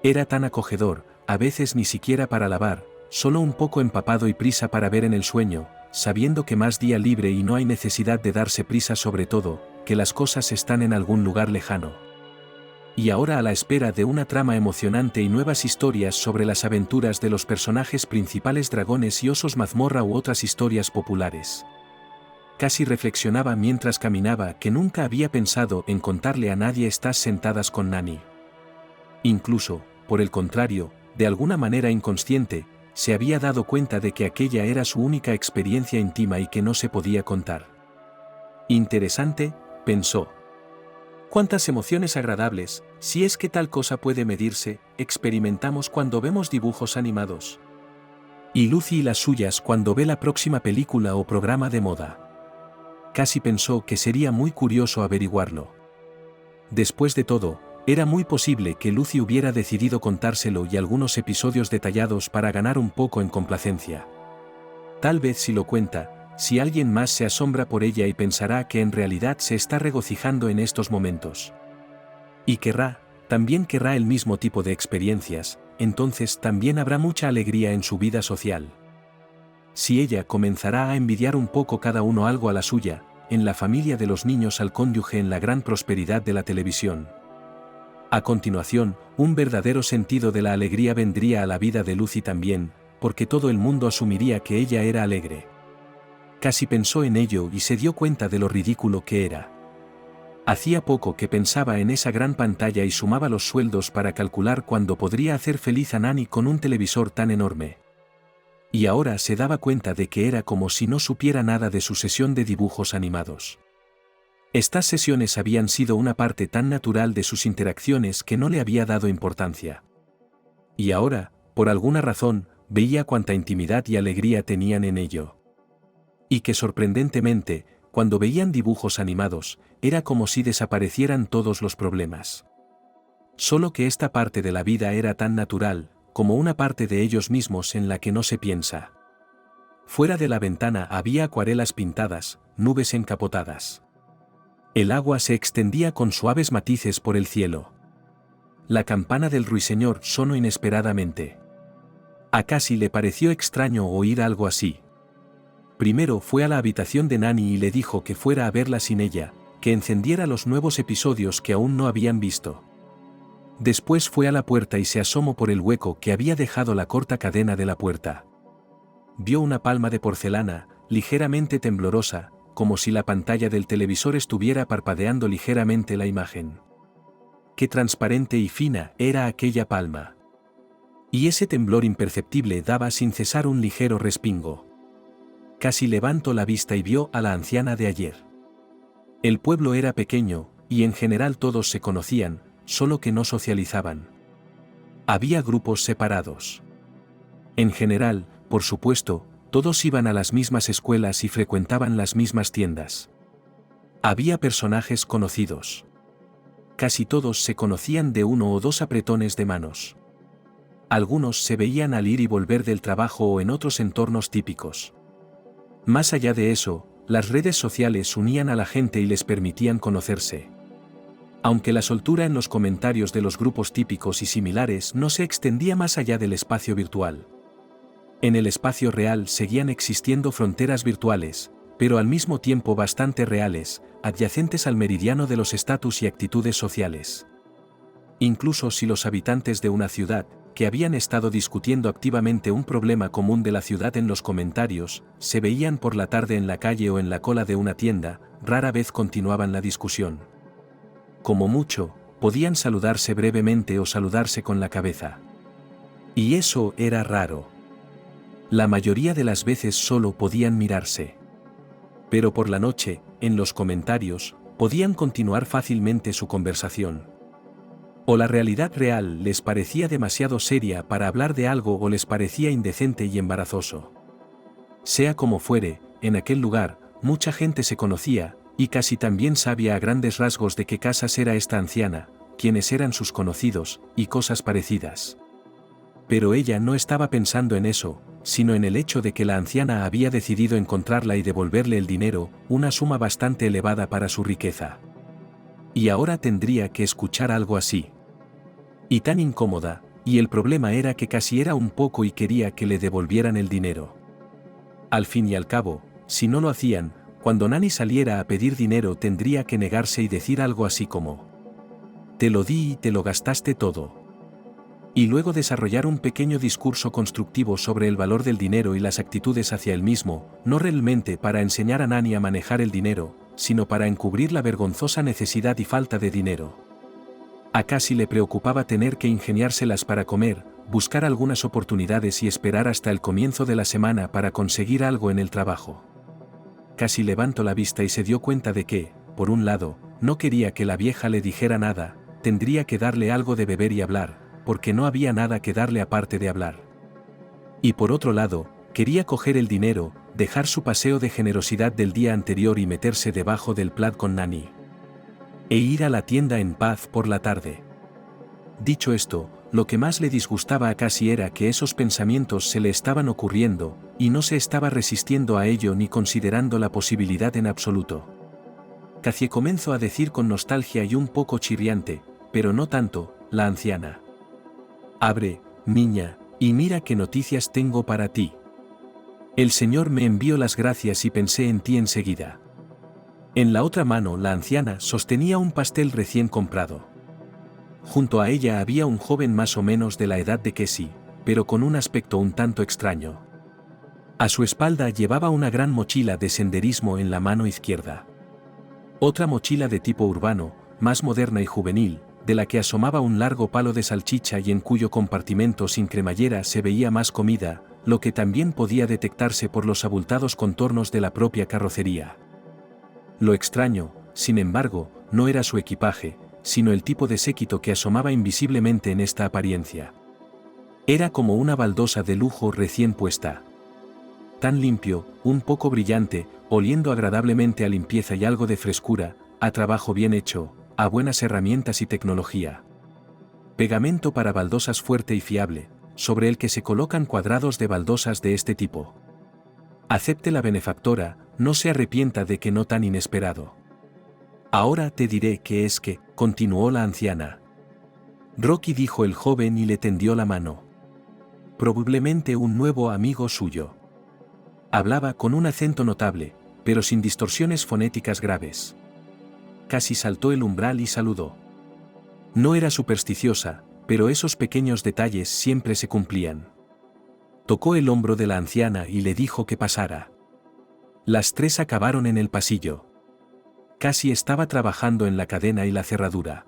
Era tan acogedor, a veces ni siquiera para lavar, solo un poco empapado y prisa para ver en el sueño, sabiendo que más día libre y no hay necesidad de darse prisa sobre todo, que las cosas están en algún lugar lejano. Y ahora a la espera de una trama emocionante y nuevas historias sobre las aventuras de los personajes principales dragones y osos mazmorra u otras historias populares. Cassie reflexionaba mientras caminaba que nunca había pensado en contarle a nadie estas sentadas con Nani. Incluso, por el contrario, de alguna manera inconsciente, se había dado cuenta de que aquella era su única experiencia íntima y que no se podía contar. Interesante, pensó. Cuántas emociones agradables, si es que tal cosa puede medirse, experimentamos cuando vemos dibujos animados. Y Lucy y las suyas cuando ve la próxima película o programa de moda. Cassie pensó que sería muy curioso averiguarlo. Después de todo, era muy posible que Lucy hubiera decidido contárselo y algunos episodios detallados para ganar un poco en complacencia. Tal vez si lo cuenta, Si alguien más se asombra por ella y pensará que en realidad se está regocijando en estos momentos. Y también querrá el mismo tipo de experiencias, entonces también habrá mucha alegría en su vida social. Si ella comenzará a envidiar un poco cada uno algo a la suya, en la familia de los niños al cónyuge en la gran prosperidad de la televisión. A continuación, un verdadero sentido de la alegría vendría a la vida de Lucy también, porque todo el mundo asumiría que ella era alegre. Casi pensó en ello y se dio cuenta de lo ridículo que era. Hacía poco que pensaba en esa gran pantalla y sumaba los sueldos para calcular cuándo podría hacer feliz a Nanny con un televisor tan enorme. Y ahora se daba cuenta de que era como si no supiera nada de su sesión de dibujos animados. Estas sesiones habían sido una parte tan natural de sus interacciones que no le había dado importancia. Y ahora, por alguna razón, veía cuánta intimidad y alegría tenían en ello. Y que sorprendentemente, cuando veían dibujos animados, era como si desaparecieran todos los problemas. Solo que esta parte de la vida era tan natural, como una parte de ellos mismos en la que no se piensa. Fuera de la ventana había acuarelas pintadas, nubes encapotadas. El agua se extendía con suaves matices por el cielo. La campana del ruiseñor sonó inesperadamente. A Cassie le pareció extraño oír algo así. Primero fue a la habitación de Nanny y le dijo que fuera a verla sin ella, que encendiera los nuevos episodios que aún no habían visto. Después fue a la puerta y se asomó por el hueco que había dejado la corta cadena de la puerta. Vio una palma de porcelana, ligeramente temblorosa, como si la pantalla del televisor estuviera parpadeando ligeramente la imagen. Qué transparente y fina era aquella palma. Y ese temblor imperceptible daba sin cesar un ligero respingo. Casi levantó la vista y vio a la anciana de ayer. El pueblo era pequeño, y en general todos se conocían, solo que no socializaban. Había grupos separados. En general, por supuesto, todos iban a las mismas escuelas y frecuentaban las mismas tiendas. Había personajes conocidos. Casi todos se conocían de uno o dos apretones de manos. Algunos se veían al ir y volver del trabajo o en otros entornos típicos. Más allá de eso, las redes sociales unían a la gente y les permitían conocerse. Aunque la soltura en los comentarios de los grupos típicos y similares no se extendía más allá del espacio virtual. En el espacio real seguían existiendo fronteras virtuales, pero al mismo tiempo bastante reales, adyacentes al meridiano de los estatus y actitudes sociales. Incluso si los habitantes de una ciudad, que habían estado discutiendo activamente un problema común de la ciudad en los comentarios, se veían por la tarde en la calle o en la cola de una tienda, rara vez continuaban la discusión. Como mucho, podían saludarse brevemente o saludarse con la cabeza. Y eso era raro. La mayoría de las veces solo podían mirarse. Pero por la noche, en los comentarios, podían continuar fácilmente su conversación. O la realidad real les parecía demasiado seria para hablar de algo o les parecía indecente y embarazoso. Sea como fuere, en aquel lugar, mucha gente se conocía, y casi también sabía a grandes rasgos de qué casas era esta anciana, quiénes eran sus conocidos, y cosas parecidas. Pero ella no estaba pensando en eso, sino en el hecho de que la anciana había decidido encontrarla y devolverle el dinero, una suma bastante elevada para su riqueza. Y ahora tendría que escuchar algo así. Y tan incómoda, y el problema era que casi era un poco y quería que le devolvieran el dinero. Al fin y al cabo, si no lo hacían, cuando Nanny saliera a pedir dinero tendría que negarse y decir algo así como: «Te lo di y te lo gastaste todo». Y luego desarrollar un pequeño discurso constructivo sobre el valor del dinero y las actitudes hacia él mismo, no realmente para enseñar a Nanny a manejar el dinero, sino para encubrir la vergonzosa necesidad y falta de dinero. A Cassie le preocupaba tener que ingeniárselas para comer, buscar algunas oportunidades y esperar hasta el comienzo de la semana para conseguir algo en el trabajo. Cassie levantó la vista y se dio cuenta de que, por un lado, no quería que la vieja le dijera nada, tendría que darle algo de beber y hablar, porque no había nada que darle aparte de hablar. Y por otro lado, quería coger el dinero, dejar su paseo de generosidad del día anterior y meterse debajo del plaid con Nanny. E ir a la tienda en paz por la tarde. Dicho esto, lo que más le disgustaba a Cassie era que esos pensamientos se le estaban ocurriendo, y no se estaba resistiendo a ello ni considerando la posibilidad en absoluto. Cassie comenzó a decir con nostalgia y un poco chirriante, pero no tanto, la anciana. Abre, niña, y mira qué noticias tengo para ti. El Señor me envió las gracias y pensé en ti enseguida. En la otra mano la anciana sostenía un pastel recién comprado. Junto a ella había un joven más o menos de la edad de Cassie, pero con un aspecto un tanto extraño. A su espalda llevaba una gran mochila de senderismo en la mano izquierda. Otra mochila de tipo urbano, más moderna y juvenil, de la que asomaba un largo palo de salchicha y en cuyo compartimento sin cremallera se veía más comida, lo que también podía detectarse por los abultados contornos de la propia carrocería. Lo extraño, sin embargo, no era su equipaje, sino el tipo de séquito que asomaba invisiblemente en esta apariencia. Era como una baldosa de lujo recién puesta. Tan limpio, un poco brillante, oliendo agradablemente a limpieza y algo de frescura, a trabajo bien hecho, a buenas herramientas y tecnología. Pegamento para baldosas fuerte y fiable, sobre el que se colocan cuadrados de baldosas de este tipo. Acepte la benefactora, no se arrepienta de que no tan inesperado. Ahora te diré qué es que, continuó la anciana. Rocky dijo el joven y le tendió la mano. Probablemente un nuevo amigo suyo. Hablaba con un acento notable, pero sin distorsiones fonéticas graves. Casi saltó el umbral y saludó. No era supersticiosa, pero esos pequeños detalles siempre se cumplían. Tocó el hombro de la anciana y le dijo que pasara. Las tres acabaron en el pasillo. Cassie estaba trabajando en la cadena y la cerradura.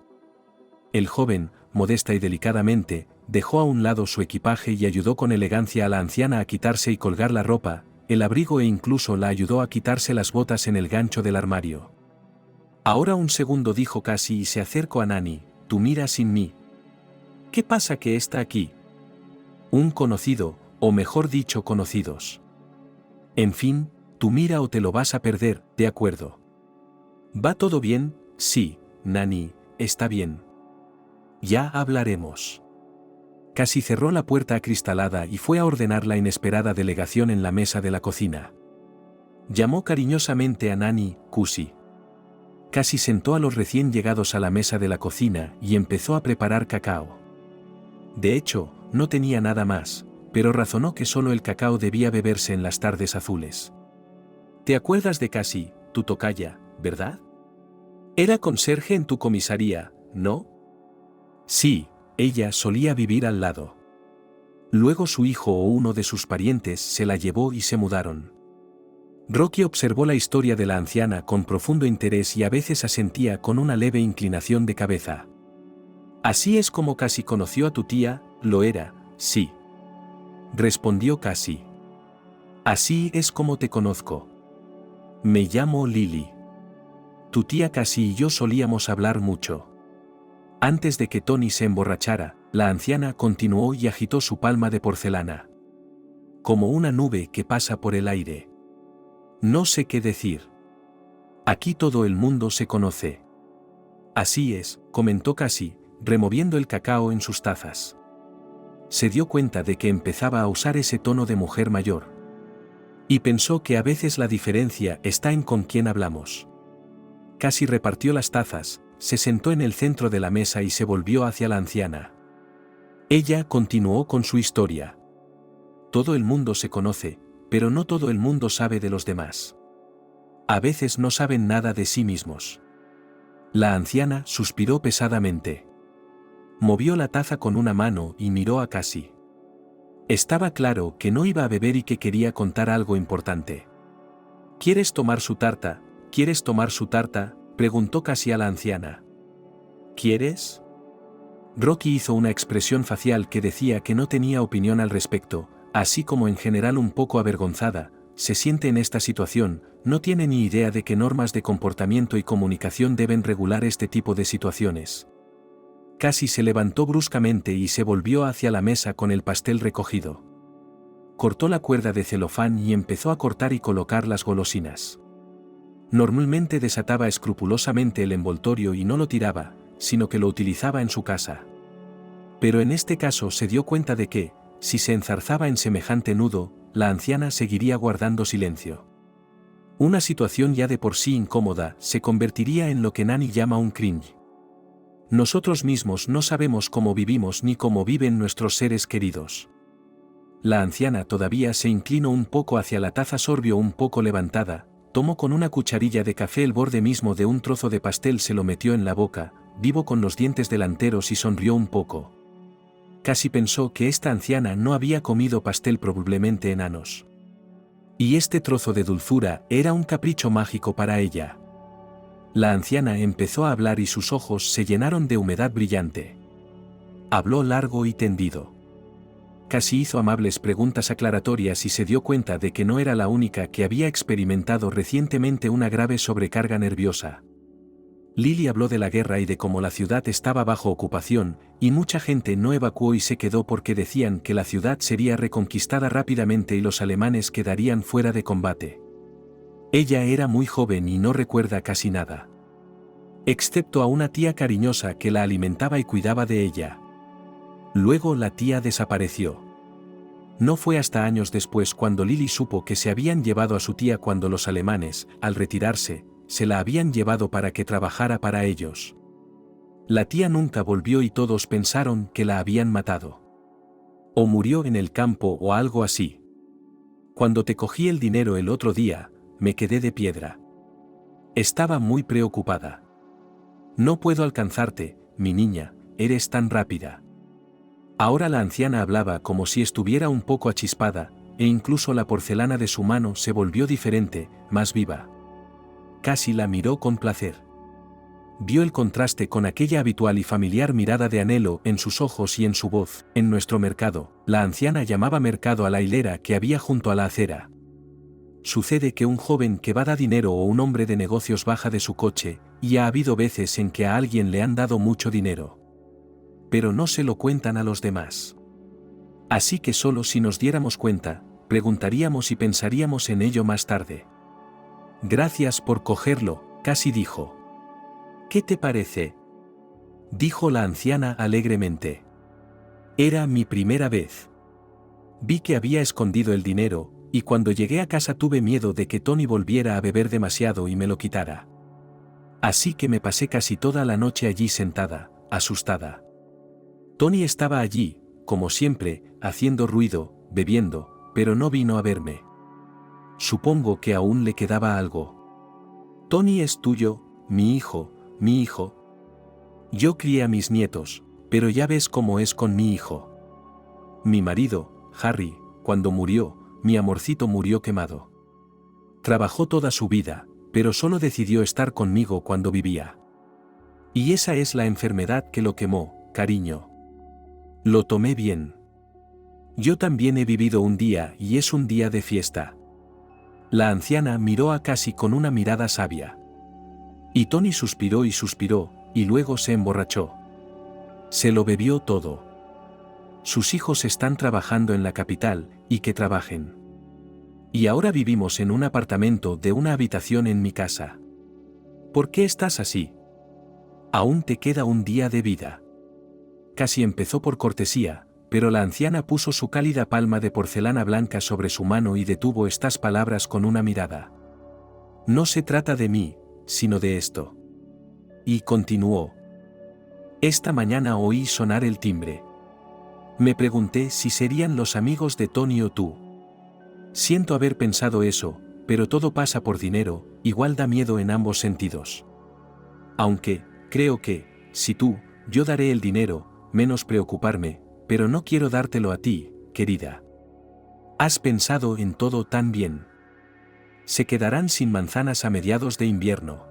El joven, modesta y delicadamente, dejó a un lado su equipaje y ayudó con elegancia a la anciana a quitarse y colgar la ropa, el abrigo e incluso la ayudó a quitarse las botas en el gancho del armario. Ahora un segundo, dijo Cassie y se acercó a Nani, tú miras sin mí. ¿Qué pasa que está aquí? Un conocido, o mejor dicho conocidos. En fin, tú mira o te lo vas a perder, ¿de acuerdo? ¿Va todo bien? Sí, Nani, está bien. Ya hablaremos. Cassie cerró la puerta acristalada y fue a ordenar la inesperada delegación en la mesa de la cocina. Llamó cariñosamente a Nani, Cusi. Cassie sentó a los recién llegados a la mesa de la cocina y empezó a preparar cacao. De hecho, no tenía nada más, pero razonó que solo el cacao debía beberse en las tardes azules. ¿Te acuerdas de Cassie, tu tocaya, verdad? Era conserje en tu comisaría, ¿no? Sí, ella solía vivir al lado. Luego su hijo o uno de sus parientes se la llevó y se mudaron. Rocky observó la historia de la anciana con profundo interés y a veces asentía con una leve inclinación de cabeza. Así es como Cassie conoció a tu tía, lo era, sí. Respondió Cassie. Así es como te conozco. Me llamo Lily. Tu tía Cassie y yo solíamos hablar mucho. Antes de que Tony se emborrachara, la anciana continuó y agitó su palma de porcelana. Como una nube que pasa por el aire. No sé qué decir. Aquí todo el mundo se conoce. Así es, comentó Cassie, removiendo el cacao en sus tazas. Se dio cuenta de que empezaba a usar ese tono de mujer mayor. Y pensó que a veces la diferencia está en con quién hablamos. Cassie repartió las tazas, se sentó en el centro de la mesa y se volvió hacia la anciana. Ella continuó con su historia. Todo el mundo se conoce, pero no todo el mundo sabe de los demás. A veces no saben nada de sí mismos. La anciana suspiró pesadamente. Movió la taza con una mano y miró a Cassie. Estaba claro que no iba a beber y que quería contar algo importante. ¿Quieres tomar su tarta? ¿Quieres tomar su tarta?, preguntó Cassie a la anciana. ¿Quieres? Rocky hizo una expresión facial que decía que no tenía opinión al respecto, así como en general un poco avergonzada, se siente en esta situación, no tiene ni idea de qué normas de comportamiento y comunicación deben regular este tipo de situaciones. Cassie se levantó bruscamente y se volvió hacia la mesa con el pastel recogido. Cortó la cuerda de celofán y empezó a cortar y colocar las golosinas. Normalmente desataba escrupulosamente el envoltorio y no lo tiraba, sino que lo utilizaba en su casa. Pero en este caso se dio cuenta de que, si se enzarzaba en semejante nudo, la anciana seguiría guardando silencio. Una situación ya de por sí incómoda se convertiría en lo que Nani llama un cringe. Nosotros mismos no sabemos cómo vivimos ni cómo viven nuestros seres queridos. La anciana todavía se inclinó un poco hacia la taza sorbio un poco levantada, tomó con una cucharilla de café el borde mismo de un trozo de pastel, se lo metió en la boca, vivo con los dientes delanteros y sonrió un poco. Casi pensó que esta anciana no había comido pastel probablemente en años. Y este trozo de dulzura era un capricho mágico para ella. La anciana empezó a hablar y sus ojos se llenaron de humedad brillante. Habló largo y tendido. Casi hizo amables preguntas aclaratorias y se dio cuenta de que no era la única que había experimentado recientemente una grave sobrecarga nerviosa. Lily habló de la guerra y de cómo la ciudad estaba bajo ocupación, y mucha gente no evacuó y se quedó porque decían que la ciudad sería reconquistada rápidamente y los alemanes quedarían fuera de combate. Ella era muy joven y no recuerda casi nada. Excepto a una tía cariñosa que la alimentaba y cuidaba de ella. Luego la tía desapareció. No fue hasta años después cuando Lily supo que se habían llevado a su tía cuando los alemanes, al retirarse, se la habían llevado para que trabajara para ellos. La tía nunca volvió y todos pensaron que la habían matado. O murió en el campo o algo así. Cuando te cogí el dinero el otro día, me quedé de piedra. Estaba muy preocupada. No puedo alcanzarte, mi niña, eres tan rápida. Ahora la anciana hablaba como si estuviera un poco achispada, e incluso la porcelana de su mano se volvió diferente, más viva. Casi la miró con placer. Vio el contraste con aquella habitual y familiar mirada de anhelo en sus ojos y en su voz. En nuestro mercado, la anciana llamaba mercado a la hilera que había junto a la acera. Sucede que un joven que va da dinero o un hombre de negocios baja de su coche, y ha habido veces en que a alguien le han dado mucho dinero. Pero no se lo cuentan a los demás. Así que solo si nos diéramos cuenta, preguntaríamos y pensaríamos en ello más tarde. Gracias por cogerlo, casi dijo. ¿Qué te parece? Dijo la anciana alegremente. Era mi primera vez. Vi que había escondido el dinero, y cuando llegué a casa tuve miedo de que Tony volviera a beber demasiado y me lo quitara. Así que me pasé casi toda la noche allí sentada, asustada. Tony estaba allí, como siempre, haciendo ruido, bebiendo, pero no vino a verme. Supongo que aún le quedaba algo. Tony es tuyo, mi hijo, mi hijo. Yo crié a mis nietos, pero ya ves cómo es con mi hijo. Mi marido, Harry, cuando murió, mi amorcito murió quemado. Trabajó toda su vida, pero solo decidió estar conmigo cuando vivía. Y esa es la enfermedad que lo quemó, cariño. Lo tomé bien. Yo también he vivido un día y es un día de fiesta. La anciana miró a Cassie con una mirada sabia. Y Tony suspiró, y luego se emborrachó. Se lo bebió todo. Sus hijos están trabajando en la capital, y que trabajen. Y ahora vivimos en un apartamento de una habitación en mi casa. ¿Por qué estás así? Aún te queda un día de vida. Casi empezó por cortesía, pero la anciana puso su cálida palma de porcelana blanca sobre su mano y detuvo estas palabras con una mirada. No se trata de mí, sino de esto. Y continuó. Esta mañana oí sonar el timbre. Me pregunté si serían los amigos de Tony o tú. Siento haber pensado eso, pero todo pasa por dinero, igual da miedo en ambos sentidos. Aunque, creo que, si tú, yo daré el dinero, menos preocuparme, pero no quiero dártelo a ti, querida. Has pensado en todo tan bien. Se quedarán sin manzanas a mediados de invierno.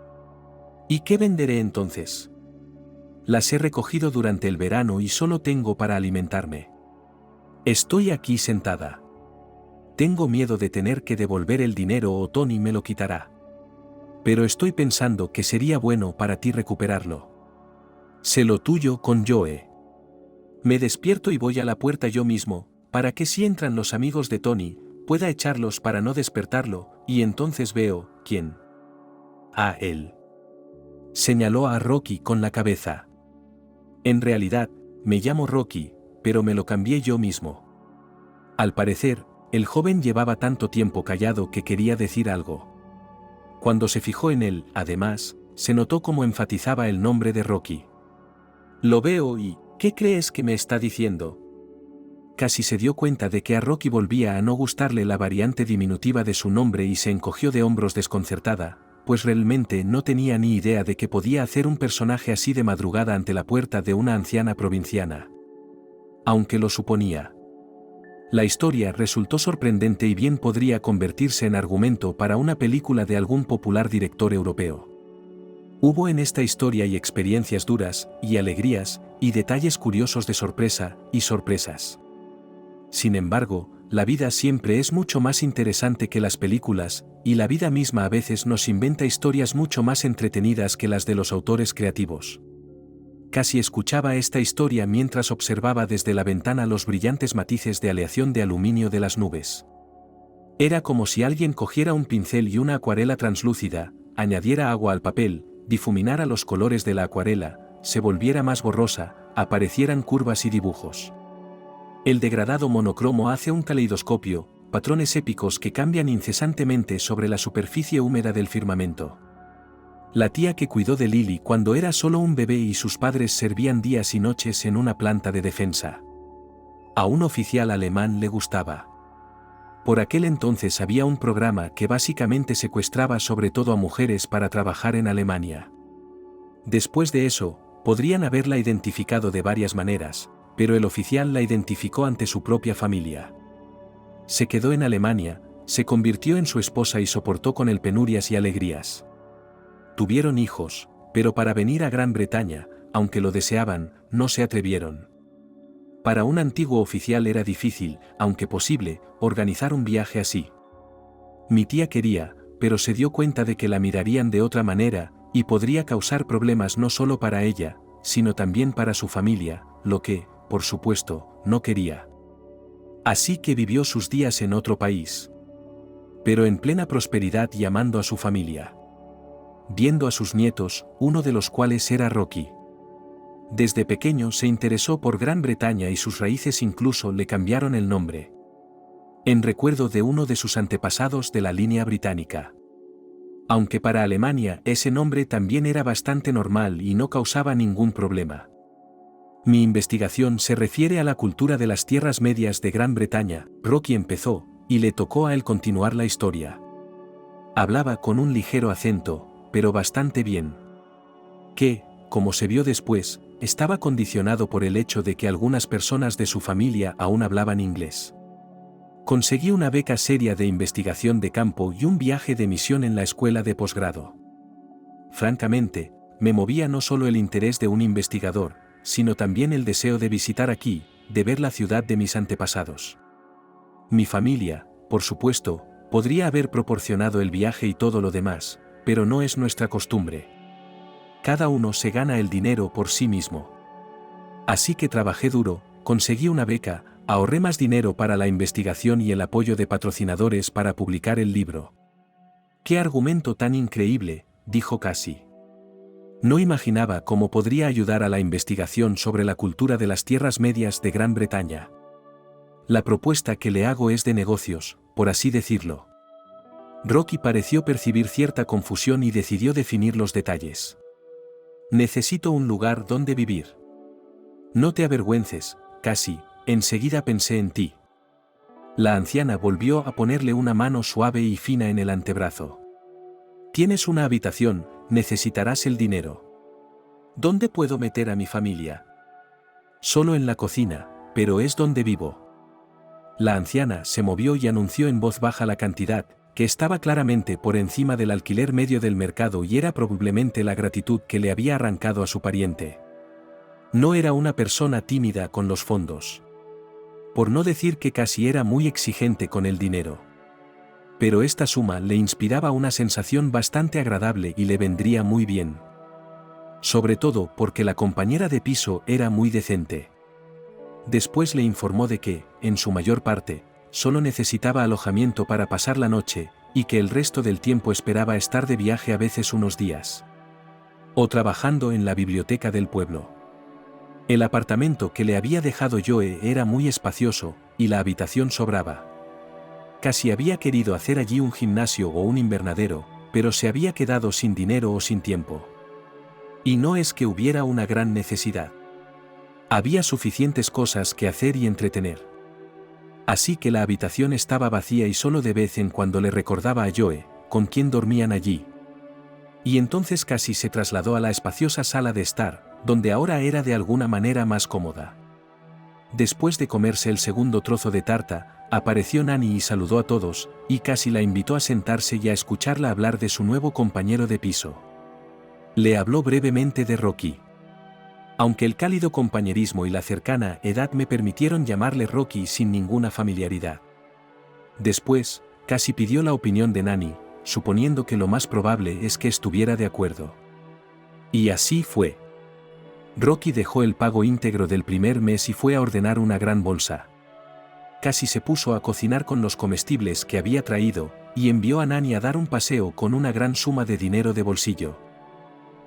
¿Y qué venderé entonces? Las he recogido durante el verano y solo tengo para alimentarme. Estoy aquí sentada. Tengo miedo de tener que devolver el dinero o Tony me lo quitará. Pero estoy pensando que sería bueno para ti recuperarlo. Sé lo tuyo con Joe. Me despierto y voy a la puerta yo mismo, para que si entran los amigos de Tony, pueda echarlos para no despertarlo, y entonces veo, ¿quién? A él. Señaló a Rocky con la cabeza. En realidad, me llamo Rocky, pero me lo cambié yo mismo. Al parecer, el joven llevaba tanto tiempo callado que quería decir algo. Cuando se fijó en él, además, se notó cómo enfatizaba el nombre de Rocky. Lo veo y, ¿qué crees que me está diciendo? Casi se dio cuenta de que a Rocky volvía a no gustarle la variante diminutiva de su nombre y se encogió de hombros desconcertada, pues realmente no tenía ni idea de que podía hacer un personaje así de madrugada ante la puerta de una anciana provinciana. Aunque lo suponía. La historia resultó sorprendente y bien podría convertirse en argumento para una película de algún popular director europeo. Hubo en esta historia y experiencias duras, y alegrías, y detalles curiosos de sorpresa, y sorpresas. Sin embargo, la vida siempre es mucho más interesante que las películas, y la vida misma a veces nos inventa historias mucho más entretenidas que las de los autores creativos. Casi escuchaba esta historia mientras observaba desde la ventana los brillantes matices de aleación de aluminio de las nubes. Era como si alguien cogiera un pincel y una acuarela translúcida, añadiera agua al papel, difuminara los colores de la acuarela, se volviera más borrosa, aparecieran curvas y dibujos. El degradado monocromo hace un caleidoscopio, patrones épicos que cambian incesantemente sobre la superficie húmeda del firmamento. La tía que cuidó de Lily cuando era solo un bebé y sus padres servían días y noches en una planta de defensa. A un oficial alemán le gustaba. Por aquel entonces había un programa que básicamente secuestraba sobre todo a mujeres para trabajar en Alemania. Después de eso, podrían haberla identificado de varias maneras, pero el oficial la identificó ante su propia familia. Se quedó en Alemania, se convirtió en su esposa y soportó con él penurias y alegrías. Tuvieron hijos, pero para venir a Gran Bretaña, aunque lo deseaban, no se atrevieron. Para un antiguo oficial era difícil, aunque posible, organizar un viaje así. Mi tía quería, pero se dio cuenta de que la mirarían de otra manera, y podría causar problemas no solo para ella, sino también para su familia, lo que, por supuesto, no quería. Así que vivió sus días en otro país. Pero en plena prosperidad y amando a su familia. Viendo a sus nietos, uno de los cuales era Rocky. Desde pequeño se interesó por Gran Bretaña y sus raíces incluso le cambiaron el nombre. En recuerdo de uno de sus antepasados de la línea británica. Aunque para Alemania ese nombre también era bastante normal y no causaba ningún problema. Mi investigación se refiere a la cultura de las tierras medias de Gran Bretaña. Rocky empezó, y le tocó a él continuar la historia. Hablaba con un ligero acento, pero bastante bien. Que, como se vio después, estaba condicionado por el hecho de que algunas personas de su familia aún hablaban inglés. Conseguí una beca seria de investigación de campo y un viaje de misión en la escuela de posgrado. Francamente, me movía no solo el interés de un investigador, sino también el deseo de visitar aquí, de ver la ciudad de mis antepasados. Mi familia, por supuesto, podría haber proporcionado el viaje y todo lo demás, pero no es nuestra costumbre. Cada uno se gana el dinero por sí mismo. Así que trabajé duro, conseguí una beca, ahorré más dinero para la investigación y el apoyo de patrocinadores para publicar el libro. ¡Qué argumento tan increíble!, dijo Cassie. No imaginaba cómo podría ayudar a la investigación sobre la cultura de las tierras medias de Gran Bretaña. La propuesta que le hago es de negocios, por así decirlo. Rocky pareció percibir cierta confusión y decidió definir los detalles. Necesito un lugar donde vivir. No te avergüences, Cassie, enseguida pensé en ti. La anciana volvió a ponerle una mano suave y fina en el antebrazo. Tienes una habitación, necesitarás el dinero. ¿Dónde puedo meter a mi familia? Solo en la cocina, pero es donde vivo. La anciana se movió y anunció en voz baja la cantidad, que estaba claramente por encima del alquiler medio del mercado y era probablemente la gratitud que le había arrancado a su pariente. No era una persona tímida con los fondos. Por no decir que casi era muy exigente con el dinero. Pero esta suma le inspiraba una sensación bastante agradable y le vendría muy bien. Sobre todo porque la compañera de piso era muy decente. Después le informó de que, en su mayor parte, solo necesitaba alojamiento para pasar la noche, y que el resto del tiempo esperaba estar de viaje a veces unos días. O trabajando en la biblioteca del pueblo. El apartamento que le había dejado Joe era muy espacioso, y la habitación sobraba. Casi había querido hacer allí un gimnasio o un invernadero, pero se había quedado sin dinero o sin tiempo. Y no es que hubiera una gran necesidad. Había suficientes cosas que hacer y entretener. Así que la habitación estaba vacía y solo de vez en cuando le recordaba a Joe, con quien dormían allí. Y entonces casi se trasladó a la espaciosa sala de estar, donde ahora era de alguna manera más cómoda. Después de comerse el segundo trozo de tarta, apareció Nanny y saludó a todos, y casi la invitó a sentarse y a escucharla hablar de su nuevo compañero de piso. Le habló brevemente de Rocky. Aunque el cálido compañerismo y la cercana edad me permitieron llamarle Rocky sin ninguna familiaridad. Después, casi pidió la opinión de Nanny, suponiendo que lo más probable es que estuviera de acuerdo. Y así fue. Rocky dejó el pago íntegro del primer mes y fue a ordenar una gran bolsa. Casi se puso a cocinar con los comestibles que había traído, y envió a Nanny a dar un paseo con una gran suma de dinero de bolsillo.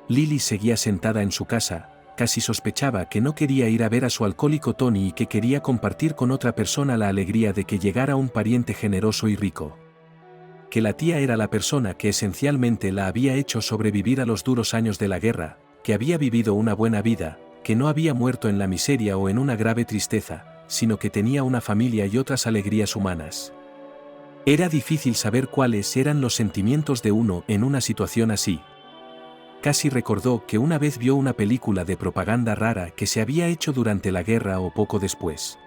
Lily seguía sentada en su casa. Casi sospechaba que no quería ir a ver a su alcohólico Tony y que quería compartir con otra persona la alegría de que llegara un pariente generoso y rico. Que la tía era la persona que esencialmente la había hecho sobrevivir a los duros años de la guerra, que había vivido una buena vida, que no había muerto en la miseria o en una grave tristeza, sino que tenía una familia y otras alegrías humanas. Era difícil saber cuáles eran los sentimientos de uno en una situación así. Casi recordó que una vez vio una película de propaganda rara que se había hecho durante la guerra o poco después.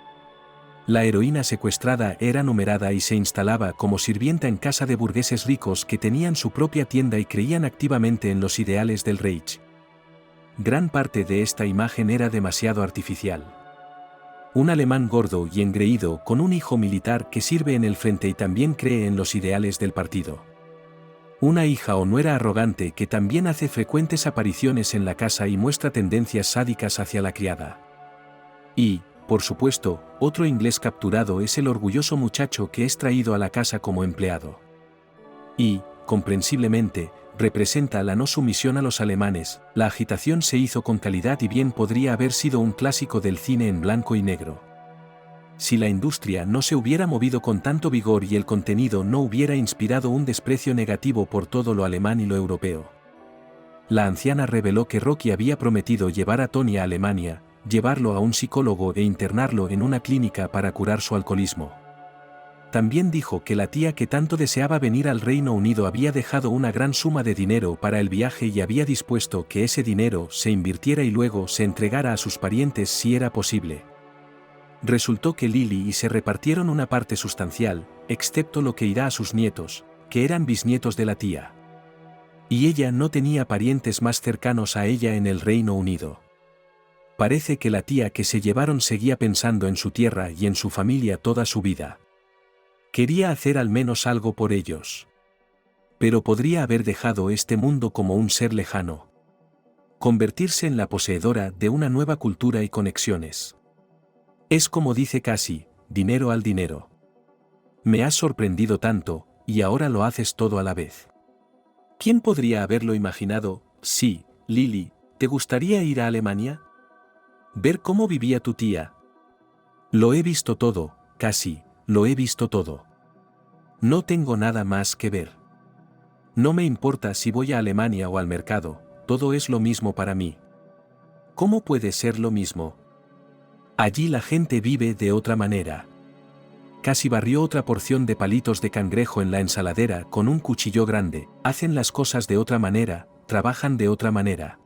La heroína secuestrada era numerada y se instalaba como sirvienta en casa de burgueses ricos que tenían su propia tienda y creían activamente en los ideales del Reich. Gran parte de esta imagen era demasiado artificial. Un alemán gordo y engreído con un hijo militar que sirve en el frente y también cree en los ideales del partido. Una hija o nuera arrogante que también hace frecuentes apariciones en la casa y muestra tendencias sádicas hacia la criada. Y, por supuesto, otro inglés capturado es el orgulloso muchacho que es traído a la casa como empleado. Y, comprensiblemente, representa la no sumisión a los alemanes. La agitación se hizo con calidad y bien podría haber sido un clásico del cine en blanco y negro. Si la industria no se hubiera movido con tanto vigor y el contenido no hubiera inspirado un desprecio negativo por todo lo alemán y lo europeo. La anciana reveló que Rocky había prometido llevar a Tony a Alemania, llevarlo a un psicólogo e internarlo en una clínica para curar su alcoholismo. También dijo que la tía que tanto deseaba venir al Reino Unido había dejado una gran suma de dinero para el viaje y había dispuesto que ese dinero se invirtiera y luego se entregara a sus parientes si era posible. Resultó que Lily y se repartieron una parte sustancial, excepto lo que irá a sus nietos, que eran bisnietos de la tía. Y ella no tenía parientes más cercanos a ella en el Reino Unido. Parece que la tía que se llevaron seguía pensando en su tierra y en su familia toda su vida. Quería hacer al menos algo por ellos. Pero podría haber dejado este mundo como un ser lejano. Convertirse en la poseedora de una nueva cultura y conexiones. Es como dice Casi, dinero al dinero. Me has sorprendido tanto, y ahora lo haces todo a la vez. ¿Quién podría haberlo imaginado? Sí, Lily, ¿te gustaría ir a Alemania? Ver cómo vivía tu tía. Lo he visto todo, Casi, lo he visto todo. No tengo nada más que ver. No me importa si voy a Alemania o al mercado, todo es lo mismo para mí. ¿Cómo puede ser lo mismo? Allí la gente vive de otra manera. Casi barrió otra porción de palitos de cangrejo en la ensaladera con un cuchillo grande. Hacen las cosas de otra manera, trabajan de otra manera.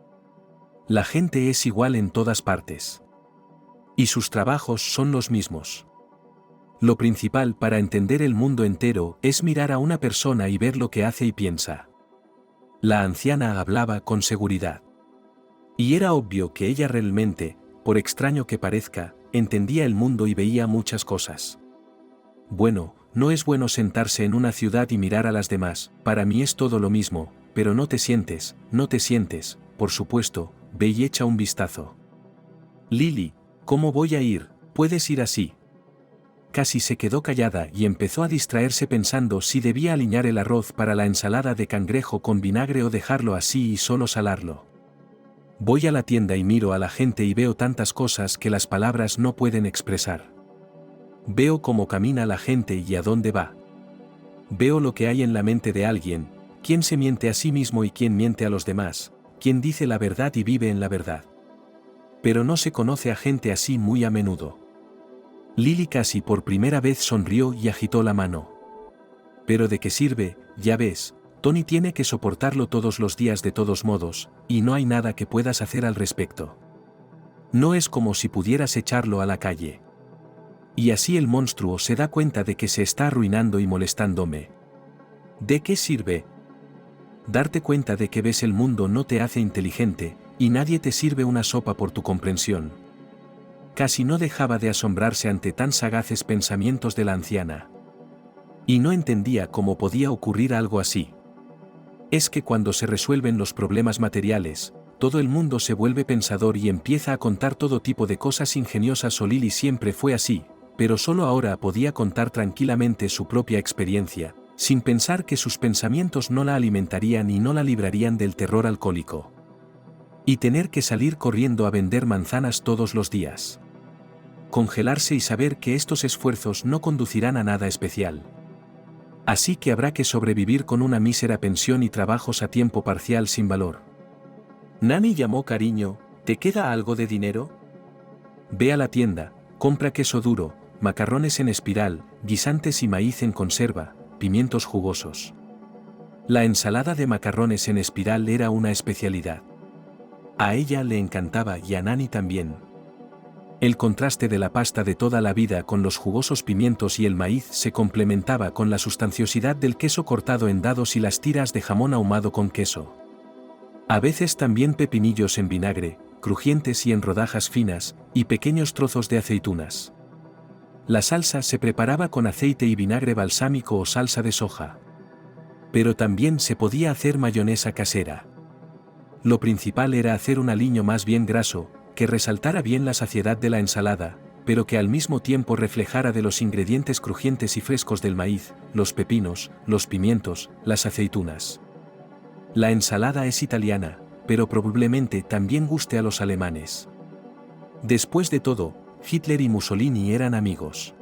La gente es igual en todas partes. Y sus trabajos son los mismos. Lo principal para entender el mundo entero es mirar a una persona y ver lo que hace y piensa. La anciana hablaba con seguridad. Y era obvio que ella realmente, por extraño que parezca, entendía el mundo y veía muchas cosas. Bueno, no es bueno sentarse en una ciudad y mirar a las demás, para mí es todo lo mismo, pero no te sientes, por supuesto, ve y echa un vistazo. Lily, ¿cómo voy a ir? Puedes ir así. Casi se quedó callada y empezó a distraerse pensando si debía aliñar el arroz para la ensalada de cangrejo con vinagre o dejarlo así y solo salarlo. Voy a la tienda y miro a la gente y veo tantas cosas que las palabras no pueden expresar. Veo cómo camina la gente y a dónde va. Veo lo que hay en la mente de alguien, quién se miente a sí mismo y quién miente a los demás, quién dice la verdad y vive en la verdad. Pero no se conoce a gente así muy a menudo. Lily casi por primera vez sonrió y agitó la mano. Pero ¿de qué sirve? Ya ves, Tony tiene que soportarlo todos los días de todos modos, y no hay nada que puedas hacer al respecto. No es como si pudieras echarlo a la calle. Y así el monstruo se da cuenta de que se está arruinando y molestándome. ¿De qué sirve? Darte cuenta de que ves el mundo no te hace inteligente, y nadie te sirve una sopa por tu comprensión. Casi no dejaba de asombrarse ante tan sagaces pensamientos de la anciana. Y no entendía cómo podía ocurrir algo así. Es que cuando se resuelven los problemas materiales, todo el mundo se vuelve pensador y empieza a contar todo tipo de cosas ingeniosas. Lily siempre fue así, pero solo ahora podía contar tranquilamente su propia experiencia, sin pensar que sus pensamientos no la alimentarían y no la librarían del terror alcohólico. Y tener que salir corriendo a vender manzanas todos los días. Congelarse y saber que estos esfuerzos no conducirán a nada especial. Así que habrá que sobrevivir con una mísera pensión y trabajos a tiempo parcial sin valor. Nani llamó: cariño, ¿te queda algo de dinero? Ve a la tienda, compra queso duro, macarrones en espiral, guisantes y maíz en conserva, pimientos jugosos. La ensalada de macarrones en espiral era una especialidad. A ella le encantaba y a Nani también. El contraste de la pasta de toda la vida con los jugosos pimientos y el maíz se complementaba con la sustanciosidad del queso cortado en dados y las tiras de jamón ahumado con queso. A veces también pepinillos en vinagre, crujientes y en rodajas finas, y pequeños trozos de aceitunas. La salsa se preparaba con aceite y vinagre balsámico o salsa de soja. Pero también se podía hacer mayonesa casera. Lo principal era hacer un aliño más bien graso, que resaltara bien la saciedad de la ensalada, pero que al mismo tiempo reflejara de los ingredientes crujientes y frescos del maíz, los pepinos, los pimientos, las aceitunas. La ensalada es italiana, pero probablemente también guste a los alemanes. Después de todo, Hitler y Mussolini eran amigos.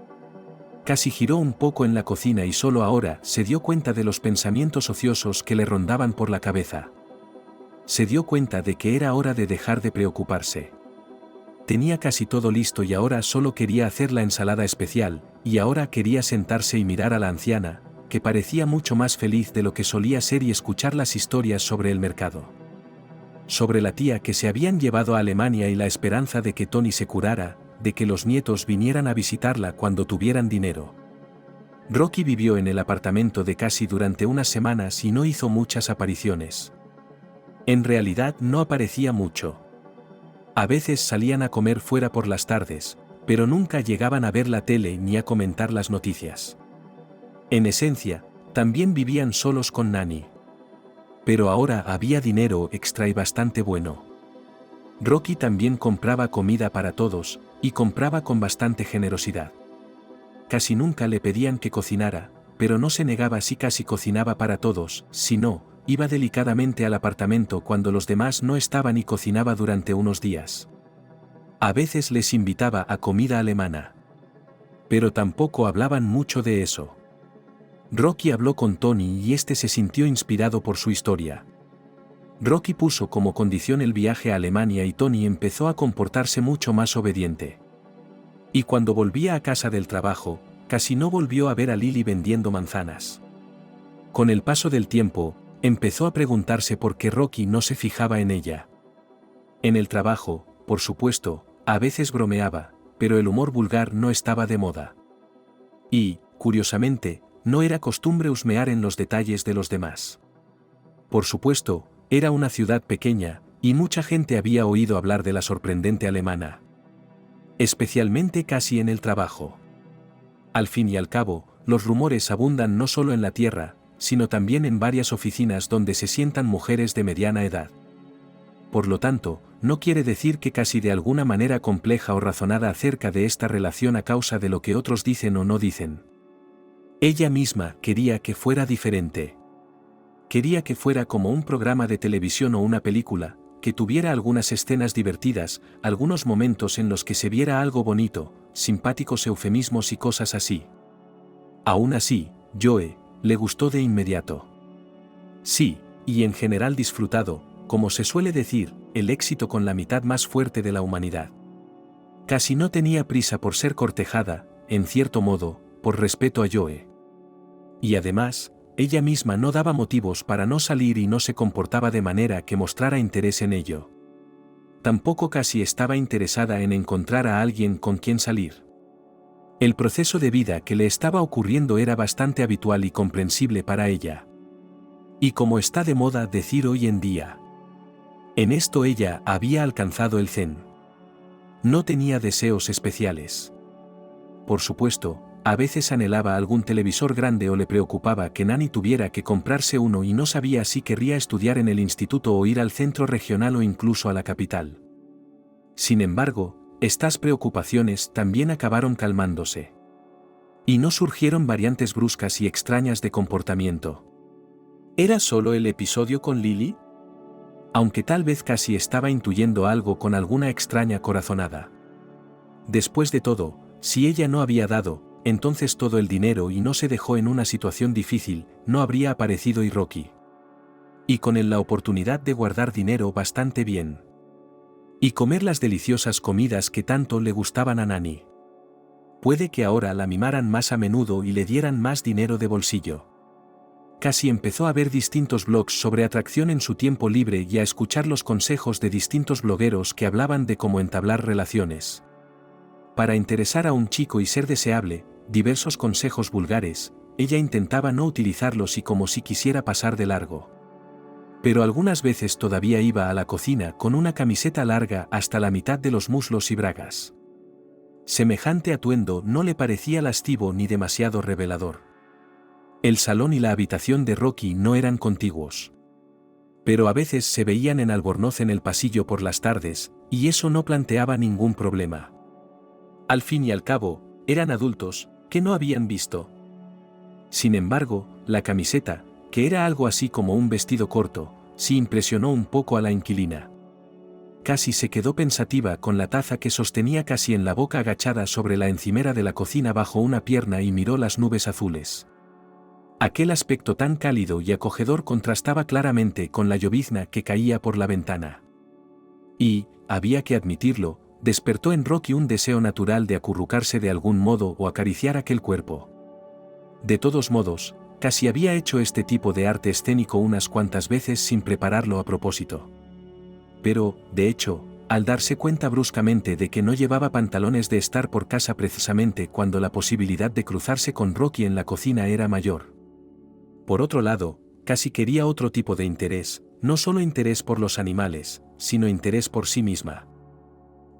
Casi giró un poco en la cocina y solo ahora se dio cuenta de los pensamientos ociosos que le rondaban por la cabeza. Se dio cuenta de que era hora de dejar de preocuparse. Tenía casi todo listo y ahora solo quería hacer la ensalada especial, y ahora quería sentarse y mirar a la anciana, que parecía mucho más feliz de lo que solía ser, y escuchar las historias sobre el mercado. Sobre la tía que se habían llevado a Alemania y la esperanza de que Tony se curara, de que los nietos vinieran a visitarla cuando tuvieran dinero. Rocky vivió en el apartamento de Cassie durante unas semanas y no hizo muchas apariciones. En realidad no aparecía mucho. A veces salían a comer fuera por las tardes, pero nunca llegaban a ver la tele ni a comentar las noticias. En esencia, también vivían solos con Nani. Pero ahora había dinero extra y bastante bueno. Rocky también compraba comida para todos, y compraba con bastante generosidad. Casi nunca le pedían que cocinara, pero no se negaba si casi cocinaba para todos, si no, iba delicadamente al apartamento cuando los demás no estaban y cocinaba durante unos días. A veces les invitaba a comida alemana. Pero tampoco hablaban mucho de eso. Rocky habló con Tony y este se sintió inspirado por su historia. Rocky puso como condición el viaje a Alemania y Tony empezó a comportarse mucho más obediente. Y cuando volvía a casa del trabajo, casi no volvió a ver a Lily vendiendo manzanas. Con el paso del tiempo, empezó a preguntarse por qué Rocky no se fijaba en ella. En el trabajo, por supuesto, a veces bromeaba, pero el humor vulgar no estaba de moda. Y, curiosamente, no era costumbre husmear en los detalles de los demás. Por supuesto, era una ciudad pequeña, y mucha gente había oído hablar de la sorprendente alemana. Especialmente casi en el trabajo. Al fin y al cabo, los rumores abundan no solo en la tierra, sino también en varias oficinas donde se sientan mujeres de mediana edad. Por lo tanto, no quiere decir que casi de alguna manera compleja o razonada acerca de esta relación a causa de lo que otros dicen o no dicen. Ella misma quería que fuera diferente. Quería que fuera como un programa de televisión o una película, que tuviera algunas escenas divertidas, algunos momentos en los que se viera algo bonito, simpáticos eufemismos y cosas así. Aún así, Joe le gustó de inmediato. Sí, y en general disfrutado, como se suele decir, el éxito con la mitad más fuerte de la humanidad. Casi no tenía prisa por ser cortejada, en cierto modo, por respeto a Joe. Y además, ella misma no daba motivos para no salir y no se comportaba de manera que mostrara interés en ello. Tampoco casi estaba interesada en encontrar a alguien con quien salir. El proceso de vida que le estaba ocurriendo era bastante habitual y comprensible para ella. Y como está de moda decir hoy en día, en esto ella había alcanzado el zen. No tenía deseos especiales. Por supuesto, a veces anhelaba algún televisor grande o le preocupaba que Nani tuviera que comprarse uno y no sabía si querría estudiar en el instituto o ir al centro regional o incluso a la capital. Sin embargo, estas preocupaciones también acabaron calmándose. Y no surgieron variantes bruscas y extrañas de comportamiento. ¿Era solo el episodio con Lily? Aunque tal vez casi estaba intuyendo algo con alguna extraña corazonada. Después de todo, si ella no había dado, entonces todo el dinero y no se dejó en una situación difícil, no habría aparecido Hiroki. Y con él la oportunidad de guardar dinero bastante bien. Y comer las deliciosas comidas que tanto le gustaban a Nani. Puede que ahora la mimaran más a menudo y le dieran más dinero de bolsillo. Casi empezó a ver distintos blogs sobre atracción en su tiempo libre y a escuchar los consejos de distintos blogueros que hablaban de cómo entablar relaciones. Para interesar a un chico y ser deseable, diversos consejos vulgares, ella intentaba no utilizarlos y como si quisiera pasar de largo. Pero algunas veces todavía iba a la cocina con una camiseta larga hasta la mitad de los muslos y bragas. Semejante atuendo no le parecía lascivo ni demasiado revelador. El salón y la habitación de Rocky no eran contiguos. Pero a veces se veían en albornoz en el pasillo por las tardes, y eso no planteaba ningún problema. Al fin y al cabo, eran adultos, que no habían visto. Sin embargo, la camiseta, que era algo así como un vestido corto, sí impresionó un poco a la inquilina. Casi se quedó pensativa con la taza que sostenía casi en la boca agachada sobre la encimera de la cocina bajo una pierna y miró las nubes azules. Aquel aspecto tan cálido y acogedor contrastaba claramente con la llovizna que caía por la ventana. Y, había que admitirlo, despertó en Rocky un deseo natural de acurrucarse de algún modo o acariciar aquel cuerpo. De todos modos, casi había hecho este tipo de arte escénico unas cuantas veces sin prepararlo a propósito. Pero, de hecho, al darse cuenta bruscamente de que no llevaba pantalones de estar por casa precisamente cuando la posibilidad de cruzarse con Rocky en la cocina era mayor. Por otro lado, casi quería otro tipo de interés, no solo interés por los animales, sino interés por sí misma.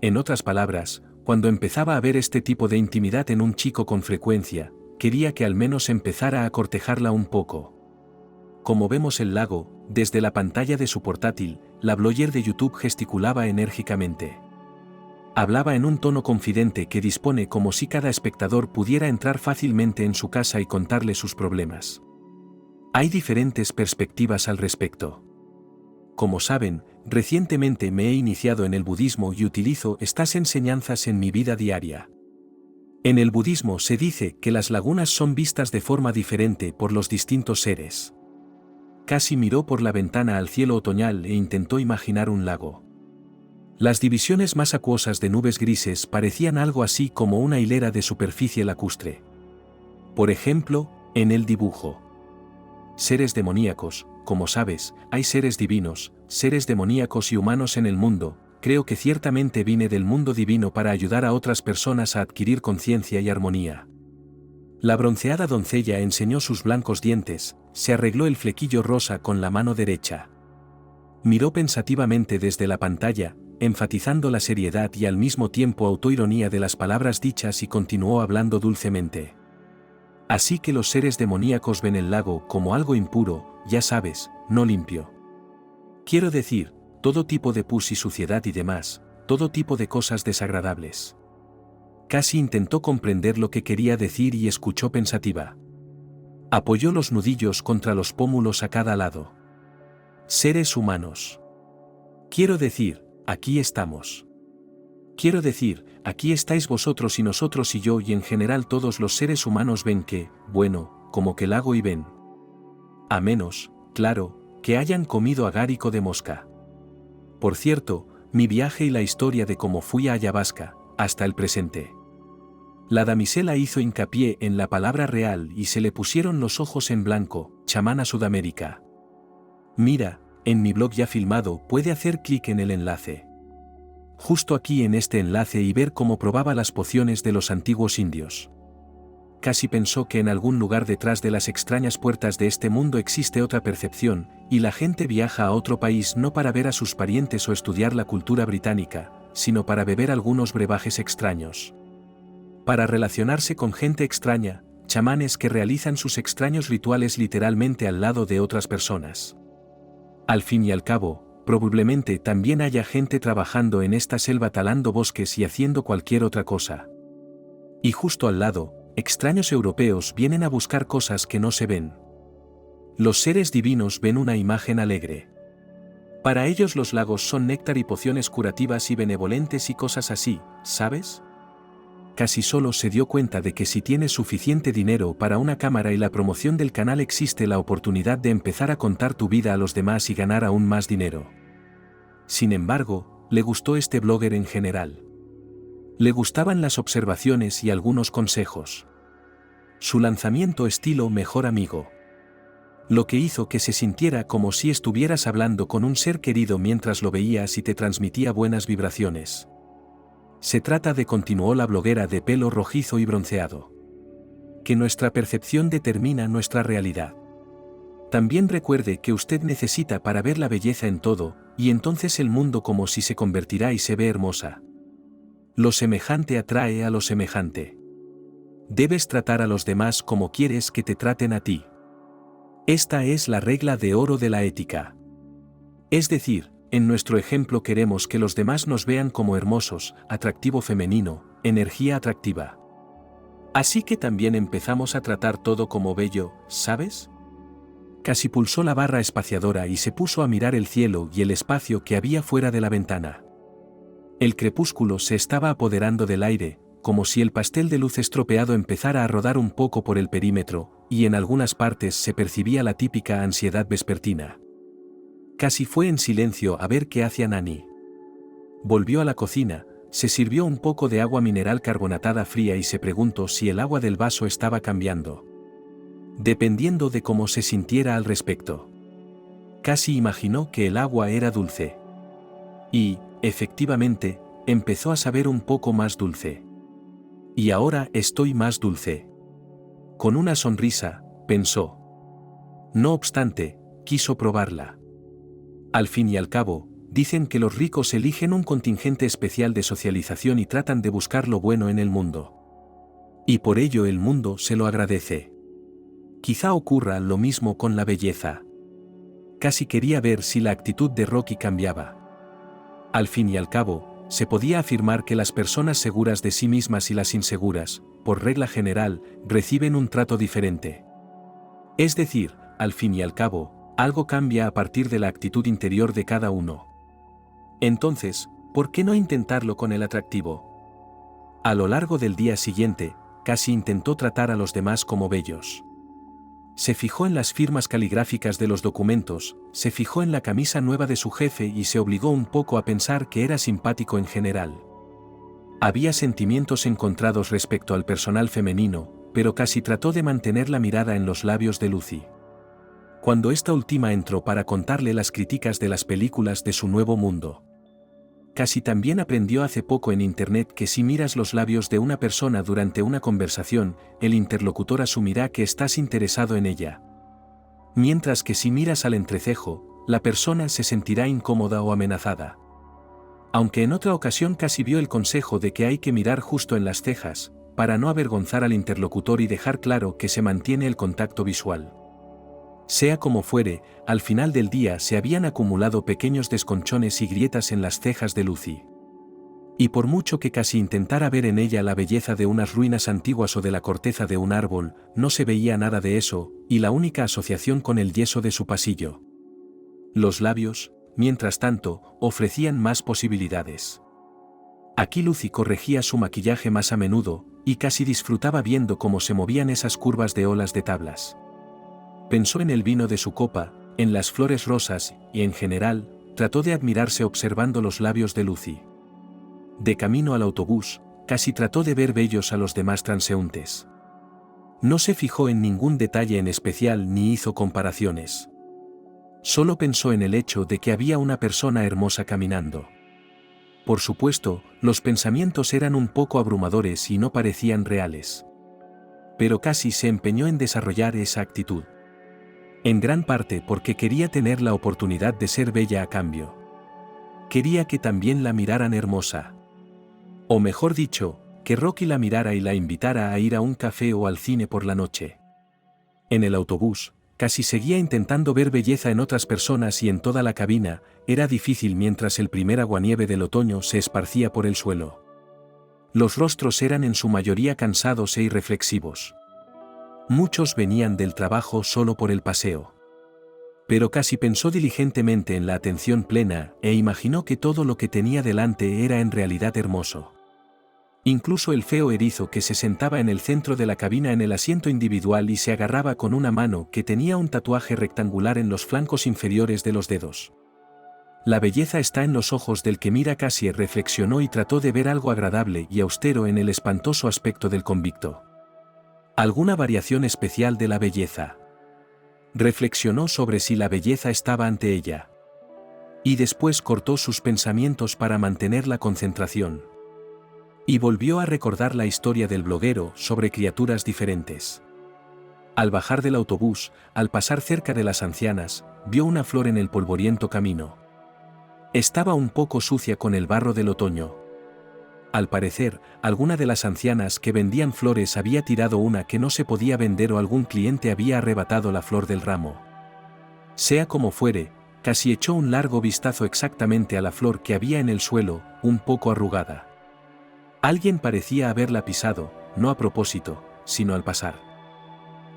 En otras palabras, cuando empezaba a ver este tipo de intimidad en un chico con frecuencia, quería que al menos empezara a cortejarla un poco. Como vemos el lago, desde la pantalla de su portátil, la blogger de YouTube gesticulaba enérgicamente. Hablaba en un tono confidente que dispone como si cada espectador pudiera entrar fácilmente en su casa y contarle sus problemas. Hay diferentes perspectivas al respecto. Como saben, recientemente me he iniciado en el budismo y utilizo estas enseñanzas en mi vida diaria. En el budismo se dice que las lagunas son vistas de forma diferente por los distintos seres. Casi miró por la ventana al cielo otoñal e intentó imaginar un lago. Las divisiones más acuosas de nubes grises parecían algo así como una hilera de superficie lacustre. Por ejemplo, en el dibujo. Seres demoníacos, como sabes, hay seres divinos, seres demoníacos y humanos en el mundo. Creo que ciertamente vine del mundo divino para ayudar a otras personas a adquirir conciencia y armonía. La bronceada doncella enseñó sus blancos dientes, se arregló el flequillo rosa con la mano derecha. Miró pensativamente desde la pantalla, enfatizando la seriedad y al mismo tiempo autoironía de las palabras dichas y continuó hablando dulcemente. Así que los seres demoníacos ven el lago como algo impuro, ya sabes, no limpio. Quiero decir, todo tipo de pus y suciedad y demás, todo tipo de cosas desagradables. Casi intentó comprender lo que quería decir y escuchó pensativa. Apoyó los nudillos contra los pómulos a cada lado. Seres humanos. Quiero decir, aquí estamos. Quiero decir, aquí estáis vosotros y nosotros y yo y en general todos los seres humanos ven que, bueno, como que lago y ven. A menos, claro, que hayan comido agárico de mosca. Por cierto, mi viaje y la historia de cómo fui a Ayahuasca, hasta el presente. La damisela hizo hincapié en la palabra real y se le pusieron los ojos en blanco, chamana Sudamérica. Mira, en mi blog ya filmado puede hacer clic en el enlace. Justo aquí en este enlace y ver cómo probaba las pociones de los antiguos indios. Casi pensó que en algún lugar detrás de las extrañas puertas de este mundo existe otra percepción, y la gente viaja a otro país no para ver a sus parientes o estudiar la cultura británica, sino para beber algunos brebajes extraños. Para relacionarse con gente extraña, chamanes que realizan sus extraños rituales literalmente al lado de otras personas. Al fin y al cabo, probablemente también haya gente trabajando en esta selva talando bosques y haciendo cualquier otra cosa. Y justo al lado, extraños europeos vienen a buscar cosas que no se ven. Los seres divinos ven una imagen alegre. Para ellos los lagos son néctar y pociones curativas y benevolentes y cosas así, ¿sabes? Casi solo se dio cuenta de que si tienes suficiente dinero para una cámara y la promoción del canal existe la oportunidad de empezar a contar tu vida a los demás y ganar aún más dinero. Sin embargo, le gustó este blogger en general. Le gustaban las observaciones y algunos consejos. Su lanzamiento estilo mejor amigo. Lo que hizo que se sintiera como si estuvieras hablando con un ser querido mientras lo veías y te transmitía buenas vibraciones. Se trata de, continuó la bloguera de pelo rojizo y bronceado. Que nuestra percepción determina nuestra realidad. También recuerde que usted necesita para ver la belleza en todo, y entonces el mundo como si se convertirá y se ve hermosa. Lo semejante atrae a lo semejante. Debes tratar a los demás como quieres que te traten a ti. Esta es la regla de oro de la ética. Es decir, en nuestro ejemplo queremos que los demás nos vean como hermosos, atractivo femenino, energía atractiva. Así que también empezamos a tratar todo como bello, ¿sabes? Casi pulsó la barra espaciadora y se puso a mirar el cielo y el espacio que había fuera de la ventana. El crepúsculo se estaba apoderando del aire, como si el pastel de luz estropeado empezara a rodar un poco por el perímetro, y en algunas partes se percibía la típica ansiedad vespertina. Casi fue en silencio a ver qué hacía Nani. Volvió a la cocina, se sirvió un poco de agua mineral carbonatada fría y se preguntó si el agua del vaso estaba cambiando. Dependiendo de cómo se sintiera al respecto. Casi imaginó que el agua era dulce. Y, efectivamente, empezó a saber un poco más dulce. Y ahora estoy más dulce. Con una sonrisa, pensó. No obstante, quiso probarla. Al fin y al cabo, dicen que los ricos eligen un contingente especial de socialización y tratan de buscar lo bueno en el mundo. Y por ello el mundo se lo agradece. Quizá ocurra lo mismo con la belleza. Casi quería ver si la actitud de Rocky cambiaba. Al fin y al cabo, se podía afirmar que las personas seguras de sí mismas y las inseguras, por regla general, reciben un trato diferente. Es decir, al fin y al cabo, algo cambia a partir de la actitud interior de cada uno. Entonces, ¿por qué no intentarlo con el atractivo? A lo largo del día siguiente, casi intentó tratar a los demás como bellos. Se fijó en las firmas caligráficas de los documentos, se fijó en la camisa nueva de su jefe y se obligó un poco a pensar que era simpático en general. Había sentimientos encontrados respecto al personal femenino, pero casi trató de mantener la mirada en los labios de Lucy. Cuando esta última entró para contarle las críticas de las películas de su nuevo mundo. Casi también aprendió hace poco en internet que si miras los labios de una persona durante una conversación, el interlocutor asumirá que estás interesado en ella. Mientras que si miras al entrecejo, la persona se sentirá incómoda o amenazada. Aunque en otra ocasión casi vio el consejo de que hay que mirar justo en las cejas, para no avergonzar al interlocutor y dejar claro que se mantiene el contacto visual. Sea como fuere, al final del día se habían acumulado pequeños desconchones y grietas en las cejas de Lucy. Y por mucho que casi intentara ver en ella la belleza de unas ruinas antiguas o de la corteza de un árbol, no se veía nada de eso, y la única asociación con el yeso de su pasillo. Los labios, mientras tanto, ofrecían más posibilidades. Aquí Lucy corregía su maquillaje más a menudo, y casi disfrutaba viendo cómo se movían esas curvas de olas de tablas. Pensó en el vino de su copa, en las flores rosas, y en general, trató de admirarse observando los labios de Lucy. De camino al autobús, casi trató de ver bellos a los demás transeúntes. No se fijó en ningún detalle en especial ni hizo comparaciones. Solo pensó en el hecho de que había una persona hermosa caminando. Por supuesto, los pensamientos eran un poco abrumadores y no parecían reales. Pero casi se empeñó en desarrollar esa actitud. En gran parte porque quería tener la oportunidad de ser bella a cambio. Quería que también la miraran hermosa. O mejor dicho, que Rocky la mirara y la invitara a ir a un café o al cine por la noche. En el autobús, casi seguía intentando ver belleza en otras personas y en toda la cabina, era difícil mientras el primer aguanieve del otoño se esparcía por el suelo. Los rostros eran en su mayoría cansados e irreflexivos. Muchos venían del trabajo solo por el paseo. Pero casi pensó diligentemente en la atención plena e imaginó que todo lo que tenía delante era en realidad hermoso. Incluso el feo erizo que se sentaba en el centro de la cabina en el asiento individual y se agarraba con una mano que tenía un tatuaje rectangular en los flancos inferiores de los dedos. La belleza está en los ojos del que mira, casi reflexionó y trató de ver algo agradable y austero en el espantoso aspecto del convicto. ¿Alguna variación especial de la belleza? Reflexionó sobre si la belleza estaba ante ella. Y después cortó sus pensamientos para mantener la concentración. Y volvió a recordar la historia del bloguero sobre criaturas diferentes. Al bajar del autobús, al pasar cerca de las ancianas, vio una flor en el polvoriento camino. Estaba un poco sucia con el barro del otoño. Al parecer, alguna de las ancianas que vendían flores había tirado una que no se podía vender o algún cliente había arrebatado la flor del ramo. Sea como fuere, casi echó un largo vistazo exactamente a la flor que había en el suelo, un poco arrugada. Alguien parecía haberla pisado, no a propósito, sino al pasar.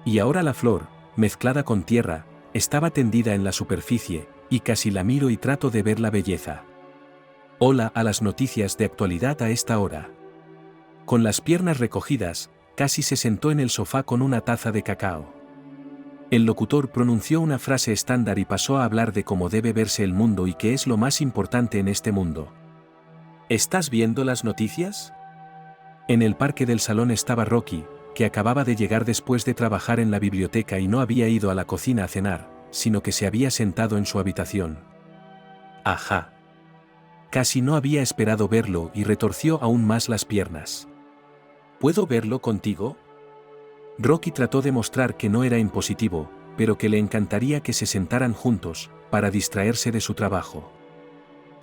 Y ahora la flor, mezclada con tierra, estaba tendida en la superficie, y casi la miro y trato de ver la belleza. Hola a las noticias de actualidad a esta hora. Con las piernas recogidas, casi se sentó en el sofá con una taza de cacao. El locutor pronunció una frase estándar y pasó a hablar de cómo debe verse el mundo y qué es lo más importante en este mundo. ¿Estás viendo las noticias? En el parque del salón estaba Rocky, que acababa de llegar después de trabajar en la biblioteca y no había ido a la cocina a cenar, sino que se había sentado en su habitación. Ajá. Casi no había esperado verlo y retorció aún más las piernas. ¿Puedo verlo contigo? Rocky trató de mostrar que no era impositivo, pero que le encantaría que se sentaran juntos, para distraerse de su trabajo.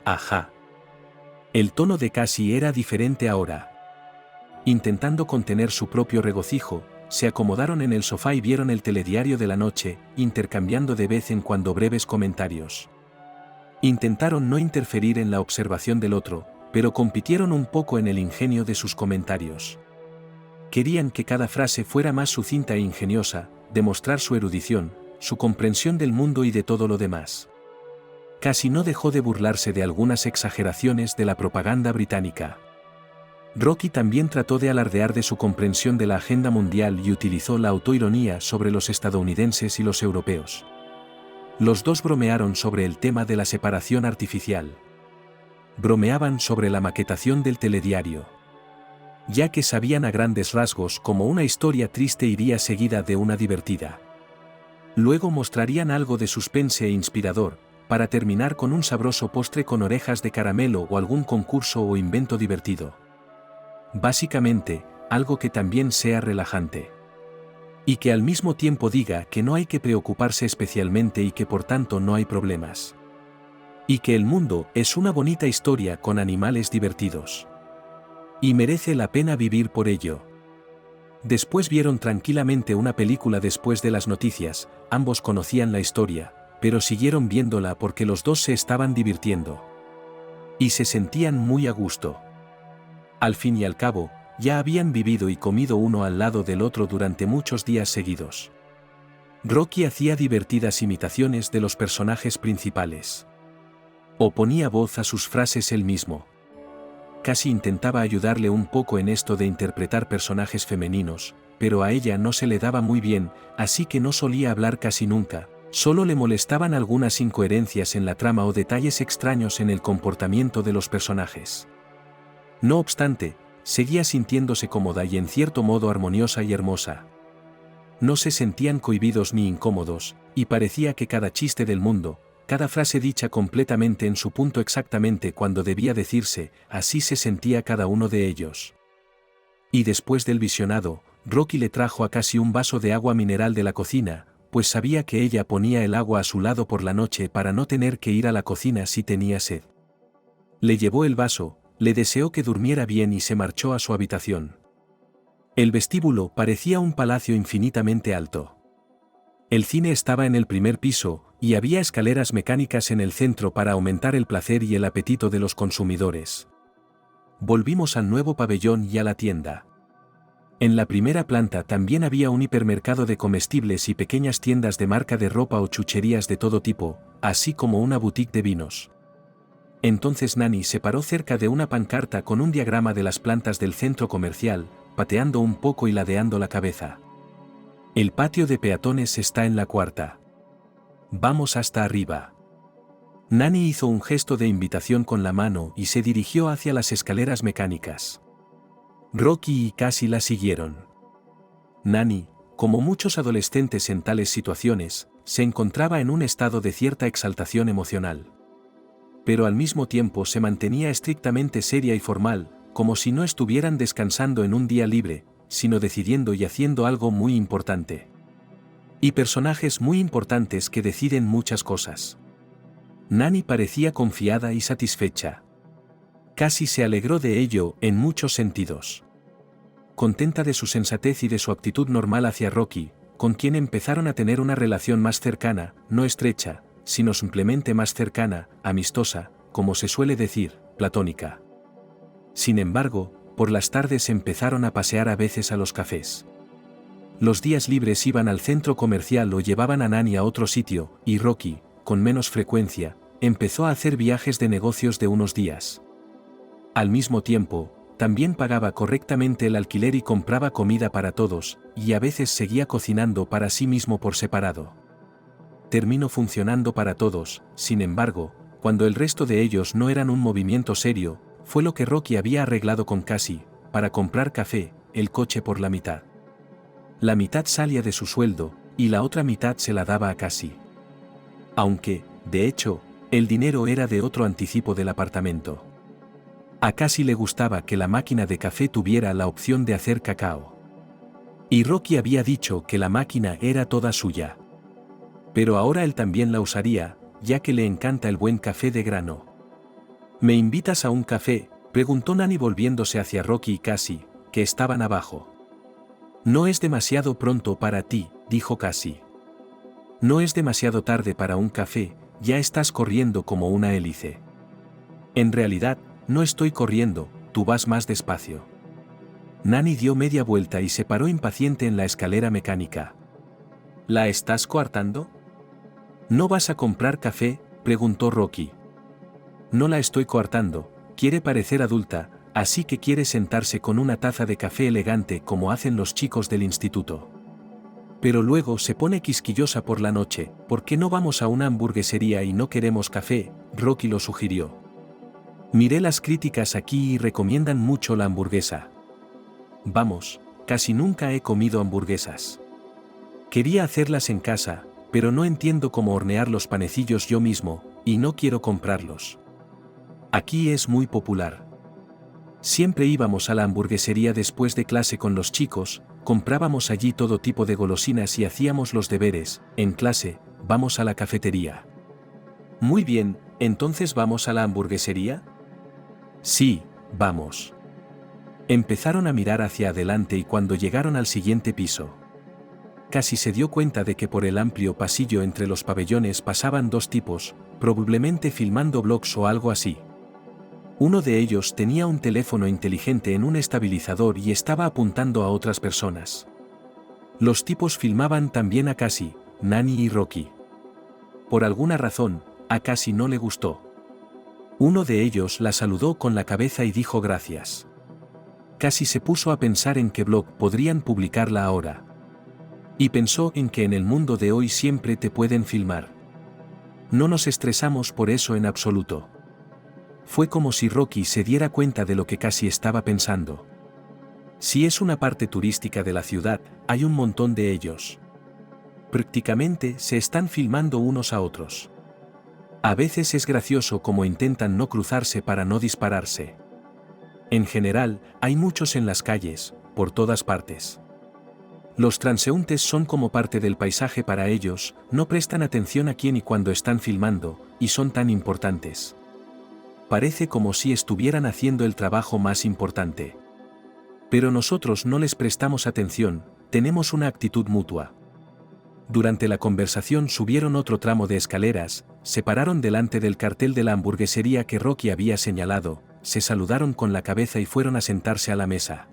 Ajá. El tono de Cassie era diferente ahora. Intentando contener su propio regocijo, se acomodaron en el sofá y vieron el telediario de la noche, intercambiando de vez en cuando breves comentarios. Intentaron no interferir en la observación del otro, pero compitieron un poco en el ingenio de sus comentarios. Querían que cada frase fuera más sucinta e ingeniosa, demostrar su erudición, su comprensión del mundo y de todo lo demás. Casi no dejó de burlarse de algunas exageraciones de la propaganda británica. Rocky también trató de alardear de su comprensión de la agenda mundial y utilizó la autoironía sobre los estadounidenses y los europeos. Los dos bromearon sobre el tema de la separación artificial. Bromeaban sobre la maquetación del telediario. Ya que sabían a grandes rasgos cómo una historia triste iría seguida de una divertida. Luego mostrarían algo de suspense e inspirador, para terminar con un sabroso postre con orejas de caramelo o algún concurso o invento divertido. Básicamente, algo que también sea relajante. Y que al mismo tiempo diga que no hay que preocuparse especialmente y que por tanto no hay problemas. Y que el mundo es una bonita historia con animales divertidos. Y merece la pena vivir por ello. Después vieron tranquilamente una película después de las noticias, ambos conocían la historia, pero siguieron viéndola porque los dos se estaban divirtiendo. Y se sentían muy a gusto. Al fin y al cabo, ya habían vivido y comido uno al lado del otro durante muchos días seguidos. Rocky hacía divertidas imitaciones de los personajes principales. O ponía voz a sus frases él mismo. Casi intentaba ayudarle un poco en esto de interpretar personajes femeninos, pero a ella no se le daba muy bien, así que no solía hablar casi nunca, solo le molestaban algunas incoherencias en la trama o detalles extraños en el comportamiento de los personajes. No obstante, seguía sintiéndose cómoda y en cierto modo armoniosa y hermosa. No se sentían cohibidos ni incómodos, y parecía que cada chiste del mundo, cada frase dicha completamente en su punto exactamente cuando debía decirse, así se sentía cada uno de ellos. Y después del visionado, Rocky le trajo a Cassie un vaso de agua mineral de la cocina, pues sabía que ella ponía el agua a su lado por la noche para no tener que ir a la cocina si tenía sed. Le llevó el vaso, le deseó que durmiera bien y se marchó a su habitación. El vestíbulo parecía un palacio infinitamente alto. El cine estaba en el primer piso, y había escaleras mecánicas en el centro para aumentar el placer y el apetito de los consumidores. Volvimos al nuevo pabellón y a la tienda. En la primera planta también había un hipermercado de comestibles y pequeñas tiendas de marca de ropa o chucherías de todo tipo, así como una boutique de vinos. Entonces Nani se paró cerca de una pancarta con un diagrama de las plantas del centro comercial, pateando un poco y ladeando la cabeza. El patio de peatones está en la cuarta. Vamos hasta arriba. Nani hizo un gesto de invitación con la mano y se dirigió hacia las escaleras mecánicas. Rocky y Cassie la siguieron. Nani, como muchos adolescentes en tales situaciones, se encontraba en un estado de cierta exaltación emocional. Pero al mismo tiempo se mantenía estrictamente seria y formal, como si no estuvieran descansando en un día libre, sino decidiendo y haciendo algo muy importante. Y personajes muy importantes que deciden muchas cosas. Nani parecía confiada y satisfecha. Cassie se alegró de ello en muchos sentidos. Contenta de su sensatez y de su actitud normal hacia Rocky, con quien empezaron a tener una relación más cercana, no estrecha, sino simplemente más cercana, amistosa, como se suele decir, platónica. Sin embargo, por las tardes empezaron a pasear a veces a los cafés. Los días libres iban al centro comercial o llevaban a Nani a otro sitio, y Rocky, con menos frecuencia, empezó a hacer viajes de negocios de unos días. Al mismo tiempo, también pagaba correctamente el alquiler y compraba comida para todos, y a veces seguía cocinando para sí mismo por separado. Terminó funcionando para todos, sin embargo, cuando el resto de ellos no eran un movimiento serio, fue lo que Rocky había arreglado con Cassie, para comprar café, el coche por la mitad. La mitad salía de su sueldo, y la otra mitad se la daba a Cassie. Aunque, de hecho, el dinero era de otro anticipo del apartamento. A Cassie le gustaba que la máquina de café tuviera la opción de hacer cacao. Y Rocky había dicho que la máquina era toda suya. Pero ahora él también la usaría, ya que le encanta el buen café de grano. ¿Me invitas a un café?, preguntó Nani volviéndose hacia Rocky y Cassie, que estaban abajo. No es demasiado pronto para ti, dijo Cassie. No es demasiado tarde para un café, ya estás corriendo como una hélice. En realidad, no estoy corriendo, tú vas más despacio. Nani dio media vuelta y se paró impaciente en la escalera mecánica. ¿La estás coartando? ¿No vas a comprar café?, preguntó Rocky. No la estoy coartando, quiere parecer adulta, así que quiere sentarse con una taza de café elegante como hacen los chicos del instituto. Pero luego se pone quisquillosa por la noche. ¿Por qué no vamos a una hamburguesería y no queremos café?, Rocky lo sugirió. Miré las críticas aquí y recomiendan mucho la hamburguesa. Vamos, casi nunca he comido hamburguesas. Quería hacerlas en casa, pero no entiendo cómo hornear los panecillos yo mismo, y no quiero comprarlos. Aquí es muy popular. Siempre íbamos a la hamburguesería después de clase con los chicos, comprábamos allí todo tipo de golosinas y hacíamos los deberes. En clase, vamos a la cafetería. Muy bien, ¿entonces vamos a la hamburguesería? Sí, vamos. Empezaron a mirar hacia adelante y cuando llegaron al siguiente piso, Cassie se dio cuenta de que por el amplio pasillo entre los pabellones pasaban dos tipos, probablemente filmando vlogs o algo así. Uno de ellos tenía un teléfono inteligente en un estabilizador y estaba apuntando a otras personas. Los tipos filmaban también a Cassie, Nani y Rocky. Por alguna razón, a Cassie no le gustó. Uno de ellos la saludó con la cabeza y dijo gracias. Casi se puso a pensar en qué blog podrían publicarla ahora. Y pensó en que en el mundo de hoy siempre te pueden filmar. No nos estresamos por eso en absoluto. Fue como si Rocky se diera cuenta de lo que Cassie estaba pensando. Si es una parte turística de la ciudad, hay un montón de ellos. Prácticamente se están filmando unos a otros. A veces es gracioso como intentan no cruzarse para no dispararse. En general, hay muchos en las calles, por todas partes. Los transeúntes son como parte del paisaje para ellos, no prestan atención a quién y cuándo están filmando, y son tan importantes. Parece como si estuvieran haciendo el trabajo más importante. Pero nosotros no les prestamos atención, tenemos una actitud mutua. Durante la conversación subieron otro tramo de escaleras, se pararon delante del cartel de la hamburguesería que Rocky había señalado, se saludaron con la cabeza y fueron a sentarse a la mesa.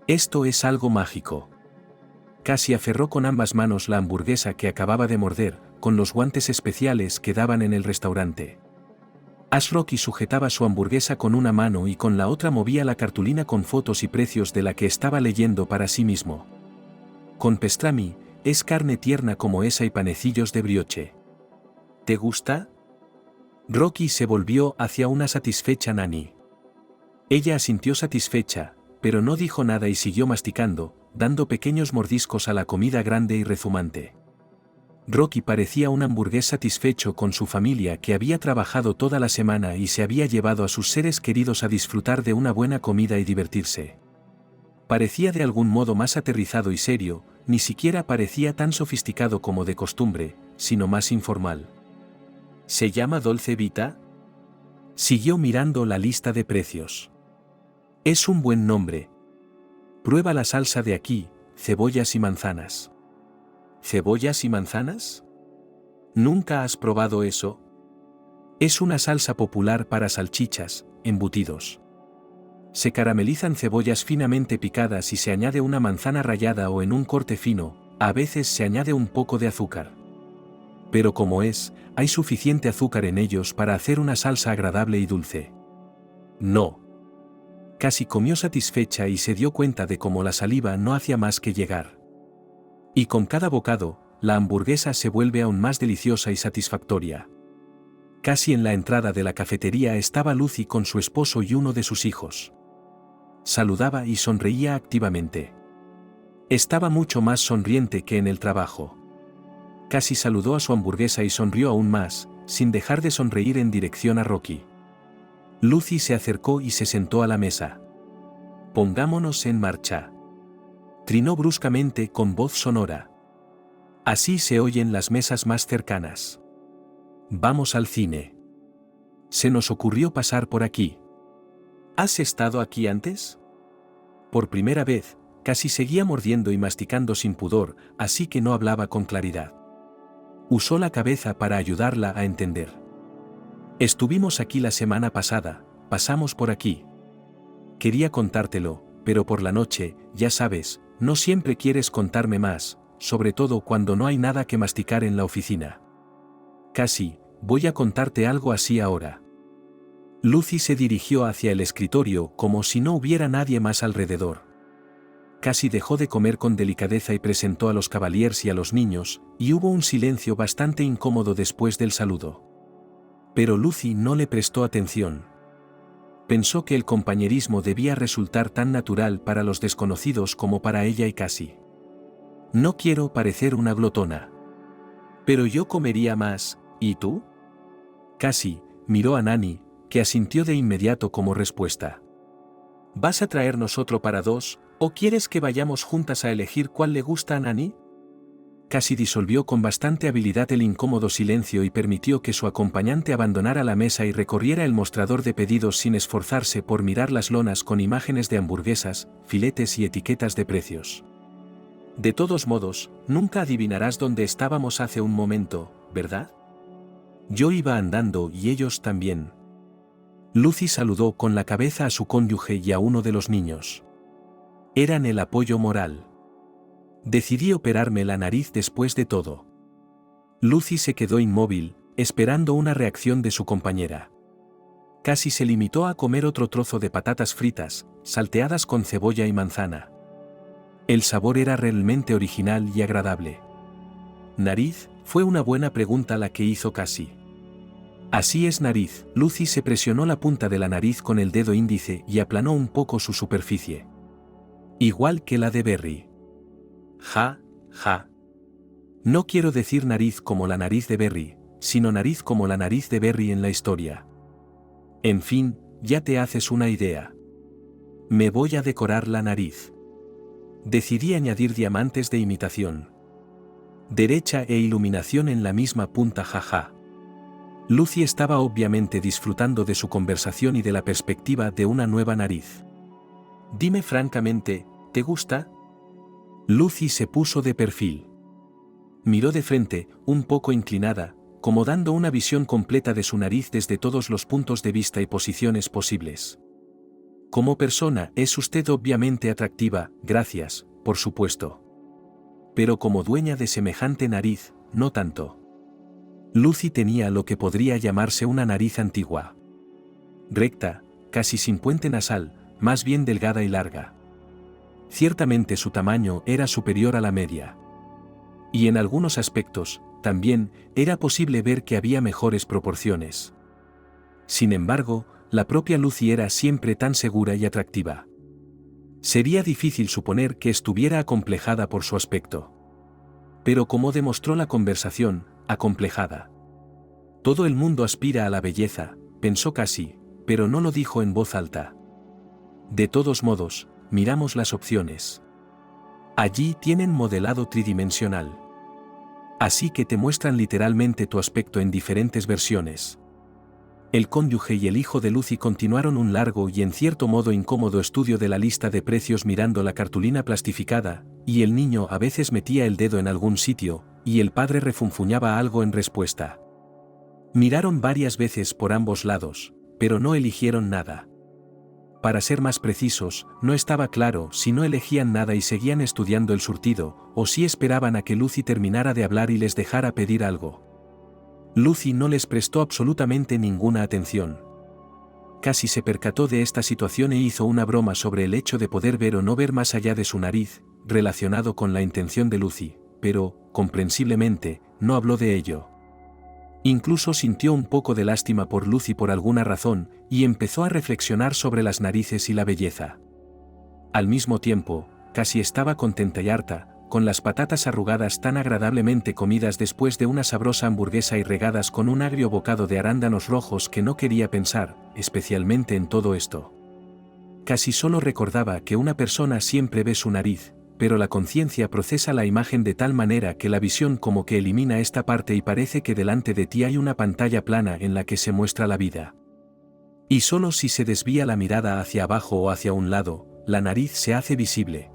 Esto es algo mágico. Cassie aferró con ambas manos la hamburguesa que acababa de morder, con los guantes especiales que daban en el restaurante. Rocky sujetaba su hamburguesa con una mano y con la otra movía la cartulina con fotos y precios de la que estaba leyendo para sí mismo. Con pastrami, es carne tierna como esa y panecillos de brioche. ¿Te gusta? Rocky se volvió hacia una satisfecha Nani. Ella asintió satisfecha, pero no dijo nada y siguió masticando, dando pequeños mordiscos a la comida grande y rezumante. Rocky parecía un hamburgués satisfecho con su familia que había trabajado toda la semana y se había llevado a sus seres queridos a disfrutar de una buena comida y divertirse. Parecía de algún modo más aterrizado y serio, ni siquiera parecía tan sofisticado como de costumbre, sino más informal. ¿Se llama Dolce Vita? Siguió mirando la lista de precios. Es un buen nombre. Prueba la salsa de aquí, cebollas y manzanas. ¿Cebollas y manzanas? ¿Nunca has probado eso? Es una salsa popular para salchichas, embutidos. Se caramelizan cebollas finamente picadas y se añade una manzana rallada o en un corte fino, a veces se añade un poco de azúcar. Pero como es, hay suficiente azúcar en ellos para hacer una salsa agradable y dulce. No. Cassie comió satisfecha y se dio cuenta de cómo la saliva no hacía más que llegar. Y con cada bocado, la hamburguesa se vuelve aún más deliciosa y satisfactoria. Casi en la entrada de la cafetería estaba Lucy con su esposo y uno de sus hijos. Saludaba y sonreía activamente. Estaba mucho más sonriente que en el trabajo. Casi saludó a su hamburguesa y sonrió aún más, sin dejar de sonreír en dirección a Rocky. Lucy se acercó y se sentó a la mesa. Pongámonos en marcha. Trinó bruscamente con voz sonora. Así se oyen las mesas más cercanas. Vamos al cine. Se nos ocurrió pasar por aquí. ¿Has estado aquí antes? Por primera vez, Casi seguía mordiendo y masticando sin pudor, así que no hablaba con claridad. Usó la cabeza para ayudarla a entender. Estuvimos aquí la semana pasada, pasamos por aquí. Quería contártelo, pero por la noche, ya sabes, no siempre quieres contarme más, sobre todo cuando no hay nada que masticar en la oficina. Casi, voy a contarte algo así ahora. Lucy se dirigió hacia el escritorio como si no hubiera nadie más alrededor. Casi dejó de comer con delicadeza y presentó a los cavaliers y a los niños, y hubo un silencio bastante incómodo después del saludo. Pero Lucy no le prestó atención. Pensó que el compañerismo debía resultar tan natural para los desconocidos como para ella y Casi. No quiero parecer una glotona. Pero yo comería más, ¿y tú? Casi, miró a Nani, que asintió de inmediato como respuesta. ¿Vas a traernos otro para dos, o quieres que vayamos juntas a elegir cuál le gusta a Nani? Casi disolvió con bastante habilidad el incómodo silencio y permitió que su acompañante abandonara la mesa y recorriera el mostrador de pedidos sin esforzarse por mirar las lonas con imágenes de hamburguesas, filetes y etiquetas de precios. De todos modos, nunca adivinarás dónde estábamos hace un momento, ¿verdad? Yo iba andando y ellos también. Lucy saludó con la cabeza a su cónyuge y a uno de los niños. Eran el apoyo moral. Decidí operarme la nariz después de todo. Lucy se quedó inmóvil, esperando una reacción de su compañera. Casi se limitó a comer otro trozo de patatas fritas, salteadas con cebolla y manzana. El sabor era realmente original y agradable. ¿Nariz? Fue una buena pregunta la que hizo Cassie. Así es, nariz. Lucy se presionó la punta de la nariz con el dedo índice y aplanó un poco su superficie. Igual que la de Berry. Ja, ja. No quiero decir nariz como la nariz de Berry, sino nariz como la nariz de Berry en la historia. En fin, ya te haces una idea. Me voy a decorar la nariz. Decidí añadir diamantes de imitación. Derecha e iluminación en la misma punta, jaja. Lucy estaba obviamente disfrutando de su conversación y de la perspectiva de una nueva nariz. Dime francamente, ¿te gusta? Lucy se puso de perfil. Miró de frente, un poco inclinada, como dando una visión completa de su nariz desde todos los puntos de vista y posiciones posibles. Como persona, es usted obviamente atractiva, gracias, por supuesto. Pero como dueña de semejante nariz, no tanto. Lucy tenía lo que podría llamarse una nariz antigua. Recta, casi sin puente nasal, más bien delgada y larga. Ciertamente su tamaño era superior a la media. Y en algunos aspectos, también, era posible ver que había mejores proporciones. Sin embargo, la propia Lucy era siempre tan segura y atractiva. Sería difícil suponer que estuviera acomplejada por su aspecto. Pero como demostró la conversación, acomplejada. Todo el mundo aspira a la belleza, pensó Cassie, pero no lo dijo en voz alta. De todos modos, miramos las opciones. Allí tienen modelado tridimensional. Así que te muestran literalmente tu aspecto en diferentes versiones. El cónyuge y el hijo de Lucy continuaron un largo y en cierto modo incómodo estudio de la lista de precios mirando la cartulina plastificada, y el niño a veces metía el dedo en algún sitio, y el padre refunfuñaba algo en respuesta. Miraron varias veces por ambos lados, pero no eligieron nada. Para ser más precisos, no estaba claro si no elegían nada y seguían estudiando el surtido, o si esperaban a que Lucy terminara de hablar y les dejara pedir algo. Lucy no les prestó absolutamente ninguna atención. Casi se percató de esta situación e hizo una broma sobre el hecho de poder ver o no ver más allá de su nariz, relacionado con la intención de Lucy, pero, comprensiblemente, no habló de ello. Incluso sintió un poco de lástima por Lucy por alguna razón, y empezó a reflexionar sobre las narices y la belleza. Al mismo tiempo, Cassie estaba contenta y harta, con las patatas arrugadas tan agradablemente comidas después de una sabrosa hamburguesa y regadas con un agrio bocado de arándanos rojos que no quería pensar, especialmente en todo esto. Cassie solo recordaba que una persona siempre ve su nariz, pero la conciencia procesa la imagen de tal manera que la visión como que elimina esta parte y parece que delante de ti hay una pantalla plana en la que se muestra la vida. Y solo si se desvía la mirada hacia abajo o hacia un lado, la nariz se hace visible.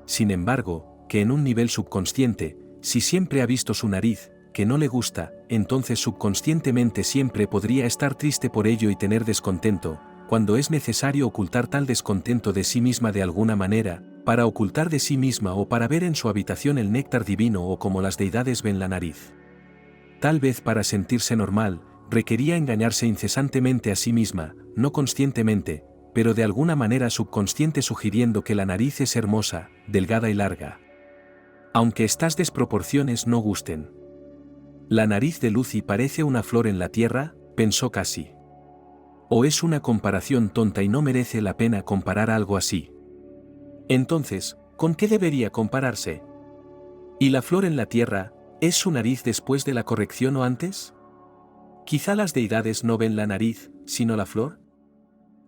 Sin embargo, que en un nivel subconsciente, si siempre ha visto su nariz, que no le gusta, entonces subconscientemente siempre podría estar triste por ello y tener descontento, cuando es necesario ocultar tal descontento de sí misma de alguna manera, para ocultar de sí misma o para ver en su habitación el néctar divino o como las deidades ven la nariz. Tal vez para sentirse normal, requería engañarse incesantemente a sí misma, no conscientemente, pero de alguna manera subconsciente sugiriendo que la nariz es hermosa, delgada y larga. Aunque estas desproporciones no gusten. La nariz de Lucy parece una flor en la tierra, pensó Cassie. ¿O es una comparación tonta y no merece la pena comparar algo así? Entonces, ¿con qué debería compararse? ¿Y la flor en la tierra, es su nariz después de la corrección o antes? ¿Quizá las deidades no ven la nariz, sino la flor?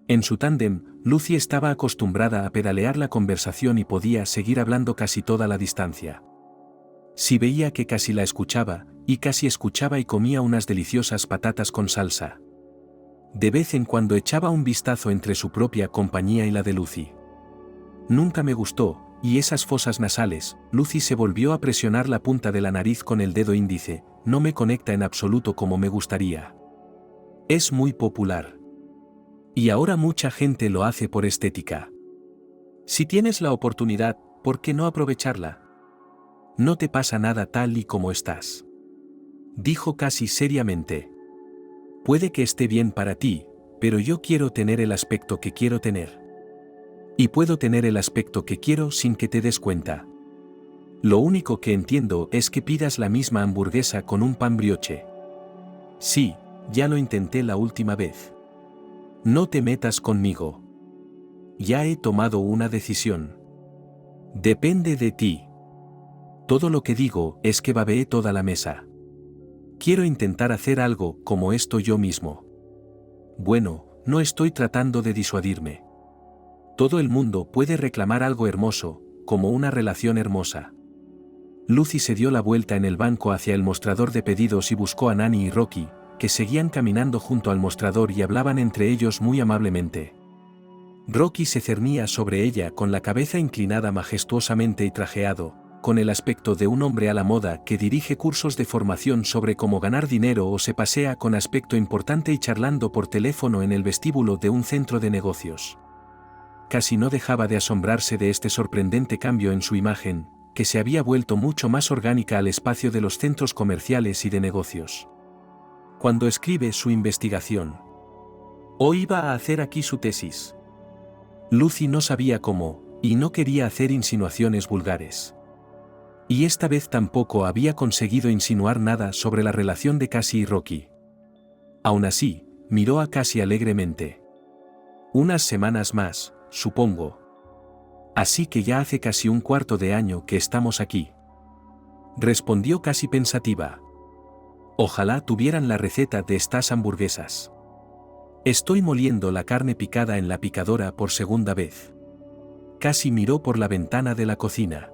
En su tándem, Lucy estaba acostumbrada a pedalear la conversación y podía seguir hablando casi toda la distancia. Si veía que Cassie la escuchaba, y Cassie escuchaba y comía unas deliciosas patatas con salsa. De vez en cuando echaba un vistazo entre su propia compañía y la de Lucy. Nunca me gustó, y esas fosas nasales, Lucy se volvió a presionar la punta de la nariz con el dedo índice, no me conecta en absoluto como me gustaría. Es muy popular. Y ahora mucha gente lo hace por estética. Si tienes la oportunidad, ¿por qué no aprovecharla? No te pasa nada tal y como estás. Dijo Cassie seriamente. Puede que esté bien para ti, pero yo quiero tener el aspecto que quiero tener. Y puedo tener el aspecto que quiero sin que te des cuenta. Lo único que entiendo es que pidas la misma hamburguesa con un pan brioche. Sí, ya lo intenté la última vez. No te metas conmigo. Ya he tomado una decisión. Depende de ti. Todo lo que digo es que babeé toda la mesa. Quiero intentar hacer algo como esto yo mismo. Bueno, no estoy tratando de disuadirme. Todo el mundo puede reclamar algo hermoso, como una relación hermosa. Lucy se dio la vuelta en el banco hacia el mostrador de pedidos y buscó a Nani y Rocky, que seguían caminando junto al mostrador y hablaban entre ellos muy amablemente. Rocky se cernía sobre ella con la cabeza inclinada majestuosamente y trajeado, con el aspecto de un hombre a la moda que dirige cursos de formación sobre cómo ganar dinero o se pasea con aspecto importante y charlando por teléfono en el vestíbulo de un centro de negocios. Casi no dejaba de asombrarse de este sorprendente cambio en su imagen, que se había vuelto mucho más orgánica al espacio de los centros comerciales y de negocios. Cuando escribe su investigación, o iba a hacer aquí su tesis. Lucy no sabía cómo, y no quería hacer insinuaciones vulgares. Y esta vez tampoco había conseguido insinuar nada sobre la relación de Cassie y Rocky. Aún así, miró a Cassie alegremente. Unas semanas más, supongo. Así que ya hace casi un cuarto de año que estamos aquí. Respondió casi pensativa. Ojalá tuvieran la receta de estas hamburguesas. Estoy moliendo la carne picada en la picadora por segunda vez. Cassie miró por la ventana de la cocina.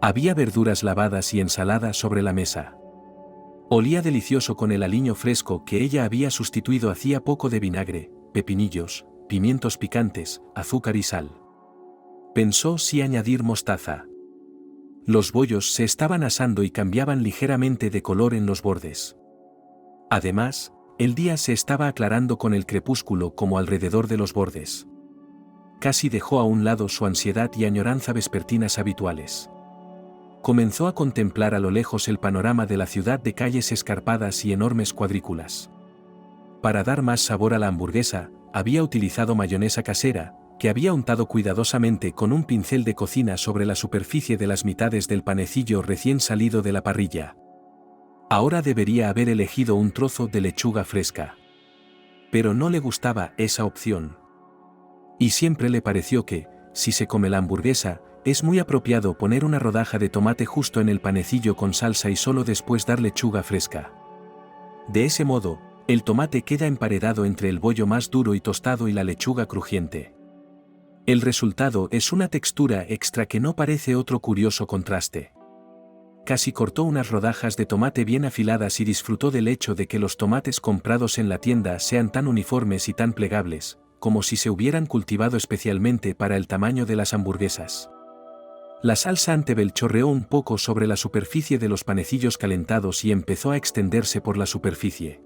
Había verduras lavadas y ensalada sobre la mesa. Olía delicioso con el aliño fresco que ella había sustituido hacía poco de vinagre, pepinillos, pimientos picantes, azúcar y sal. Pensó si añadir mostaza. Los bollos se estaban asando y cambiaban ligeramente de color en los bordes. Además, el día se estaba aclarando con el crepúsculo como alrededor de los bordes. Cassie dejó a un lado su ansiedad y añoranza vespertinas habituales. Comenzó a contemplar a lo lejos el panorama de la ciudad de calles escarpadas y enormes cuadrículas. Para dar más sabor a la hamburguesa, había utilizado mayonesa casera, que había untado cuidadosamente con un pincel de cocina sobre la superficie de las mitades del panecillo recién salido de la parrilla. Ahora debería haber elegido un trozo de lechuga fresca. Pero no le gustaba esa opción. Y siempre le pareció que, si se come la hamburguesa, es muy apropiado poner una rodaja de tomate justo en el panecillo con salsa y solo después dar lechuga fresca. De ese modo, el tomate queda emparedado entre el bollo más duro y tostado y la lechuga crujiente. El resultado es una textura extra que no parece otro curioso contraste. Cassie cortó unas rodajas de tomate bien afiladas y disfrutó del hecho de que los tomates comprados en la tienda sean tan uniformes y tan plegables, como si se hubieran cultivado especialmente para el tamaño de las hamburguesas. La salsa Antebel chorreó un poco sobre la superficie de los panecillos calentados y empezó a extenderse por la superficie.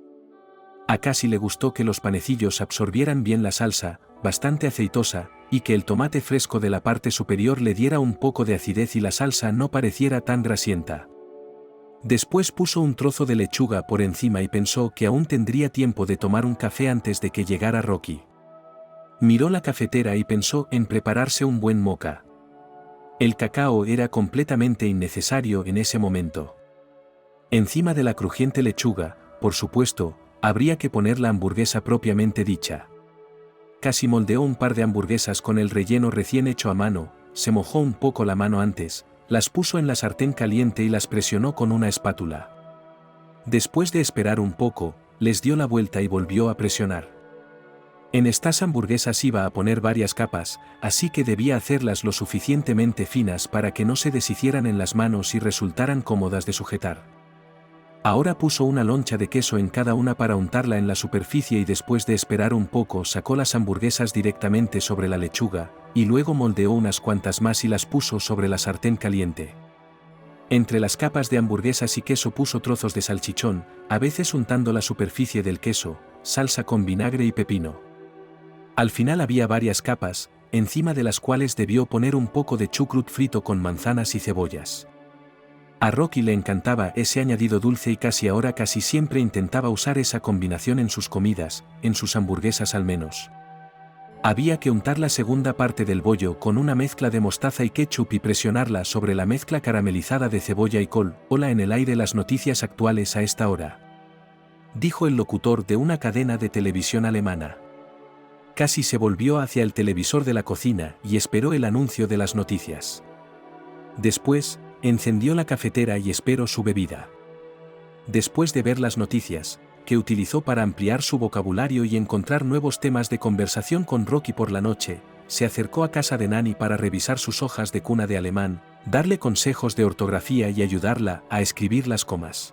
A Cassie le gustó que los panecillos absorbieran bien la salsa, bastante aceitosa, y que el tomate fresco de la parte superior le diera un poco de acidez y la salsa no pareciera tan grasienta. Después puso un trozo de lechuga por encima y pensó que aún tendría tiempo de tomar un café antes de que llegara Rocky. Miró la cafetera y pensó en prepararse un buen moka. El cacao era completamente innecesario en ese momento. Encima de la crujiente lechuga, por supuesto, habría que poner la hamburguesa propiamente dicha. Cassie moldeó un par de hamburguesas con el relleno recién hecho a mano, se mojó un poco la mano antes, las puso en la sartén caliente y las presionó con una espátula. Después de esperar un poco, les dio la vuelta y volvió a presionar. En estas hamburguesas iba a poner varias capas, así que debía hacerlas lo suficientemente finas para que no se deshicieran en las manos y resultaran cómodas de sujetar. Ahora puso una loncha de queso en cada una para untarla en la superficie y después de esperar un poco sacó las hamburguesas directamente sobre la lechuga, y luego moldeó unas cuantas más y las puso sobre la sartén caliente. Entre las capas de hamburguesas y queso puso trozos de salchichón, a veces untando la superficie del queso, salsa con vinagre y pepino. Al final había varias capas, encima de las cuales debió poner un poco de chucrut frito con manzanas y cebollas. A Rocky le encantaba ese añadido dulce y casi siempre intentaba usar esa combinación en sus comidas, en sus hamburguesas al menos. Había que untar la segunda parte del bollo con una mezcla de mostaza y ketchup y presionarla sobre la mezcla caramelizada de cebolla y col. Hola, en el aire las noticias actuales a esta hora, dijo el locutor de una cadena de televisión alemana. Casi se volvió hacia el televisor de la cocina y esperó el anuncio de las noticias. Después, encendió la cafetera y esperó su bebida. Después de ver las noticias, que utilizó para ampliar su vocabulario y encontrar nuevos temas de conversación con Rocky por la noche, se acercó a casa de Nanny para revisar sus hojas de cuna de alemán, darle consejos de ortografía y ayudarla a escribir las comas.